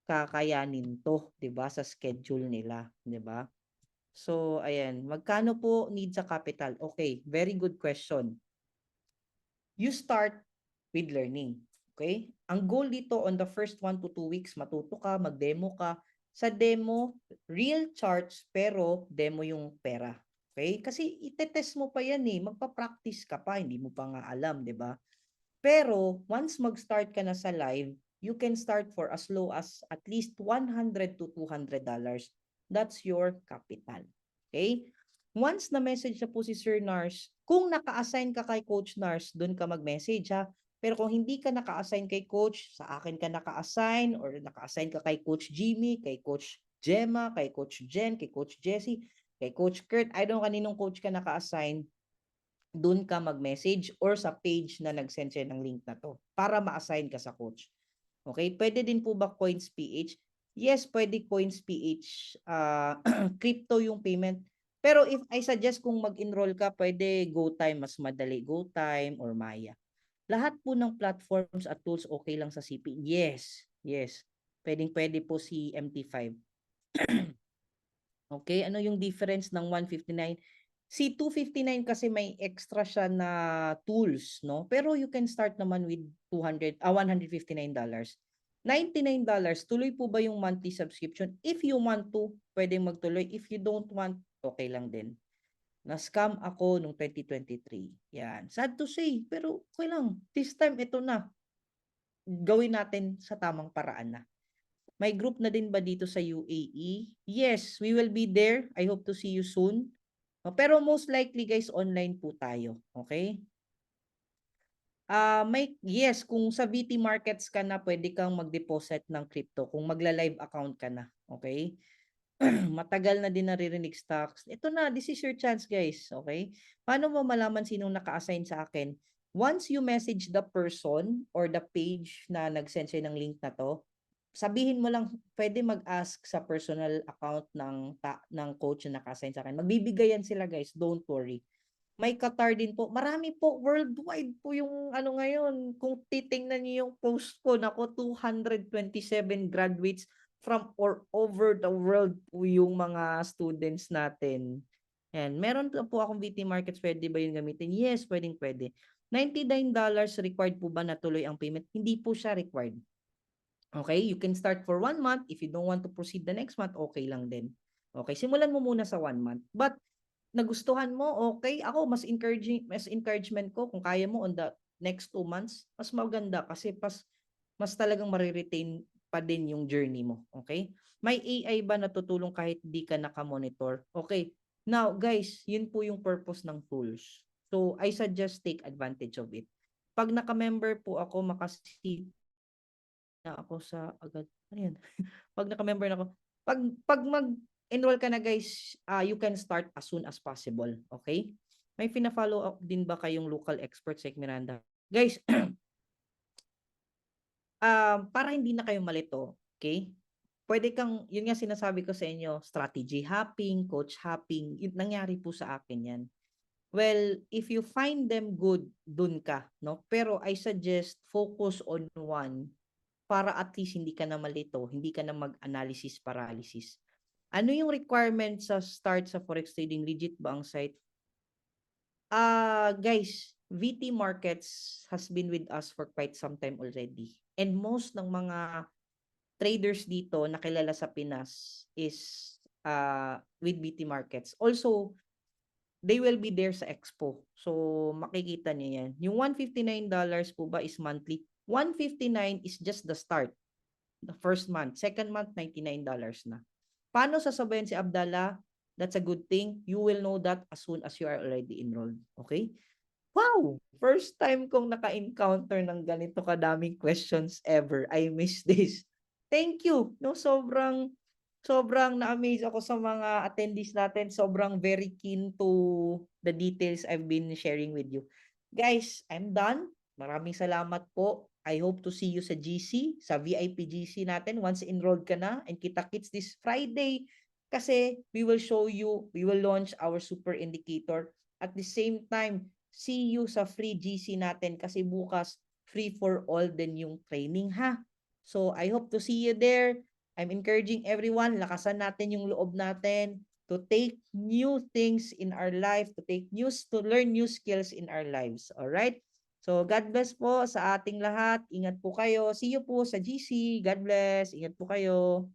kakayanin to, 'di ba, sa schedule nila, 'di ba? So ayan, magkano po need sa capital? Okay, very good question. You start with learning. Okay? Ang goal dito on the first 1 to 2 weeks, matuto ka, mag-demo ka. Sa demo, real charts pero demo yung pera. Okay? Kasi itetest mo pa yan eh. Magpa-practice ka pa, hindi mo pa nga alam, 'di ba? Pero once mag-start ka na sa live, you can start for as low as at least $100 to $200. That's your capital. Okay? Once na message na po si Sir Nars, kung naka-assign ka kay Coach Nars, doon ka mag-message ha. Pero kung hindi ka naka-assign kay Coach, sa akin ka naka-assign or naka-assign ka kay Coach Jimmy, kay Coach Gemma, kay Coach Jen, kay Coach Jessie, kay Coach Kurt, I don't know kaninong coach ka naka-assign, doon ka mag-message or sa page na nag-send siya ng link na to para ma-assign ka sa coach. Okay? Pwede din po ba Coins PH? Yes, pwede Coins PH. Crypto yung payment. Pero if I suggest kung mag-enroll ka, pwede GoTime, mas madali. GoTime or Maya. Lahat po ng platforms at tools okay lang sa CP. Yes, yes. Pwede po si MT5. Okay, ano yung difference ng 159? Si 259 kasi may extra siya na tools, no? Pero you can start naman with $159. $99, tuloy po ba yung monthly subscription? If you want to, pwedeng magtuloy. If you don't want, okay lang din. Na-scam ako nung 2023. Yan. Sad to say, pero okay lang. This time, ito na. Gawin natin sa tamang paraan na. May group na din ba dito sa UAE? Yes, we will be there. I hope to see you soon. Pero most likely guys, online po tayo. Okay? Yes, kung sa VT Markets ka na, pwede kang mag-deposit ng crypto kung magla-live account ka na. Okay? Matagal na din naririnig stocks. Ito na, this is your chance guys. Okay? Paano mo malaman sinong naka-assign sa akin? Once you message the person or the page na nag-send sa'yo ng link na to, sabihin mo lang, pwede mag-ask sa personal account ng coach na naka-assign sa akin. Magbibigayan sila, guys. Don't worry. May Qatar din po. Marami po, worldwide po yung ano ngayon. Kung titingnan niyo yung post ko, nako, 227 graduates from or over the world po yung mga students natin. Yan. Meron po akong VT Markets. Pwede ba yung gamitin? Yes, pwede. $99 required po ba na tuloy ang payment? Hindi po siya required. Okay? You can start for 1 month. If you don't want to proceed the next month, okay lang din. Okay? Simulan mo muna sa 1 month. But, nagustuhan mo, okay? Ako, mas encouragement ko, kung kaya mo on the next 2 months, mas maganda kasi mas talagang mariretain pa din yung journey mo. Okay? May AI ba na tutulong kahit di ka nakamonitor? Okay. Now, guys, yun po yung purpose ng tools. So, I suggest take advantage of it. Pag naka-member po ako, makasi na ako sa agad. Ano yan? Pag naka-member na ako, pag mag-enroll ka na, guys, you can start as soon as possible. Okay? May pina-follow up din ba kayong local experts like Miranda? Guys, para hindi na kayo malito, okay? Pwede kang, yun nga sinasabi ko sa inyo, strategy hopping, coach hopping, yun, nangyari po sa akin yan. Well, if you find them good, dun ka, no? Pero I suggest focus on one para at least hindi ka na malito, hindi ka na mag-analysis paralysis. Ano yung requirement sa start sa Forex Trading? Legit ba ang site? Guys, VT Markets has been with us for quite some time already. And most ng mga traders dito na kilala sa Pinas is with VT Markets. Also, they will be there sa expo. So, makikita niyo yan. Yung $159 po ba is monthly? $159 is just the start. The first month. Second month, $99 na. Paano sasabayan si Abdallah? That's a good thing. You will know that as soon as you are already enrolled. Okay? Wow! First time kong naka-encounter ng ganito kadaming questions ever. I miss this. Thank you. No, sobrang na-amaze ako sa mga attendees natin. Sobrang very keen to the details I've been sharing with you. Guys, I'm done. Maraming salamat po. I hope to see you sa GC, sa VIP GC natin once enrolled ka na, and kita-kits this Friday kasi we will launch our super indicator. At the same time, see you sa free GC natin kasi bukas free for all din yung training, ha? So, I hope to see you there. I'm encouraging everyone, lakasan natin yung loob natin to take new things in our life, to learn new skills in our lives. All right? So, God bless po sa ating lahat. Ingat po kayo. See you po sa GC. God bless. Ingat po kayo.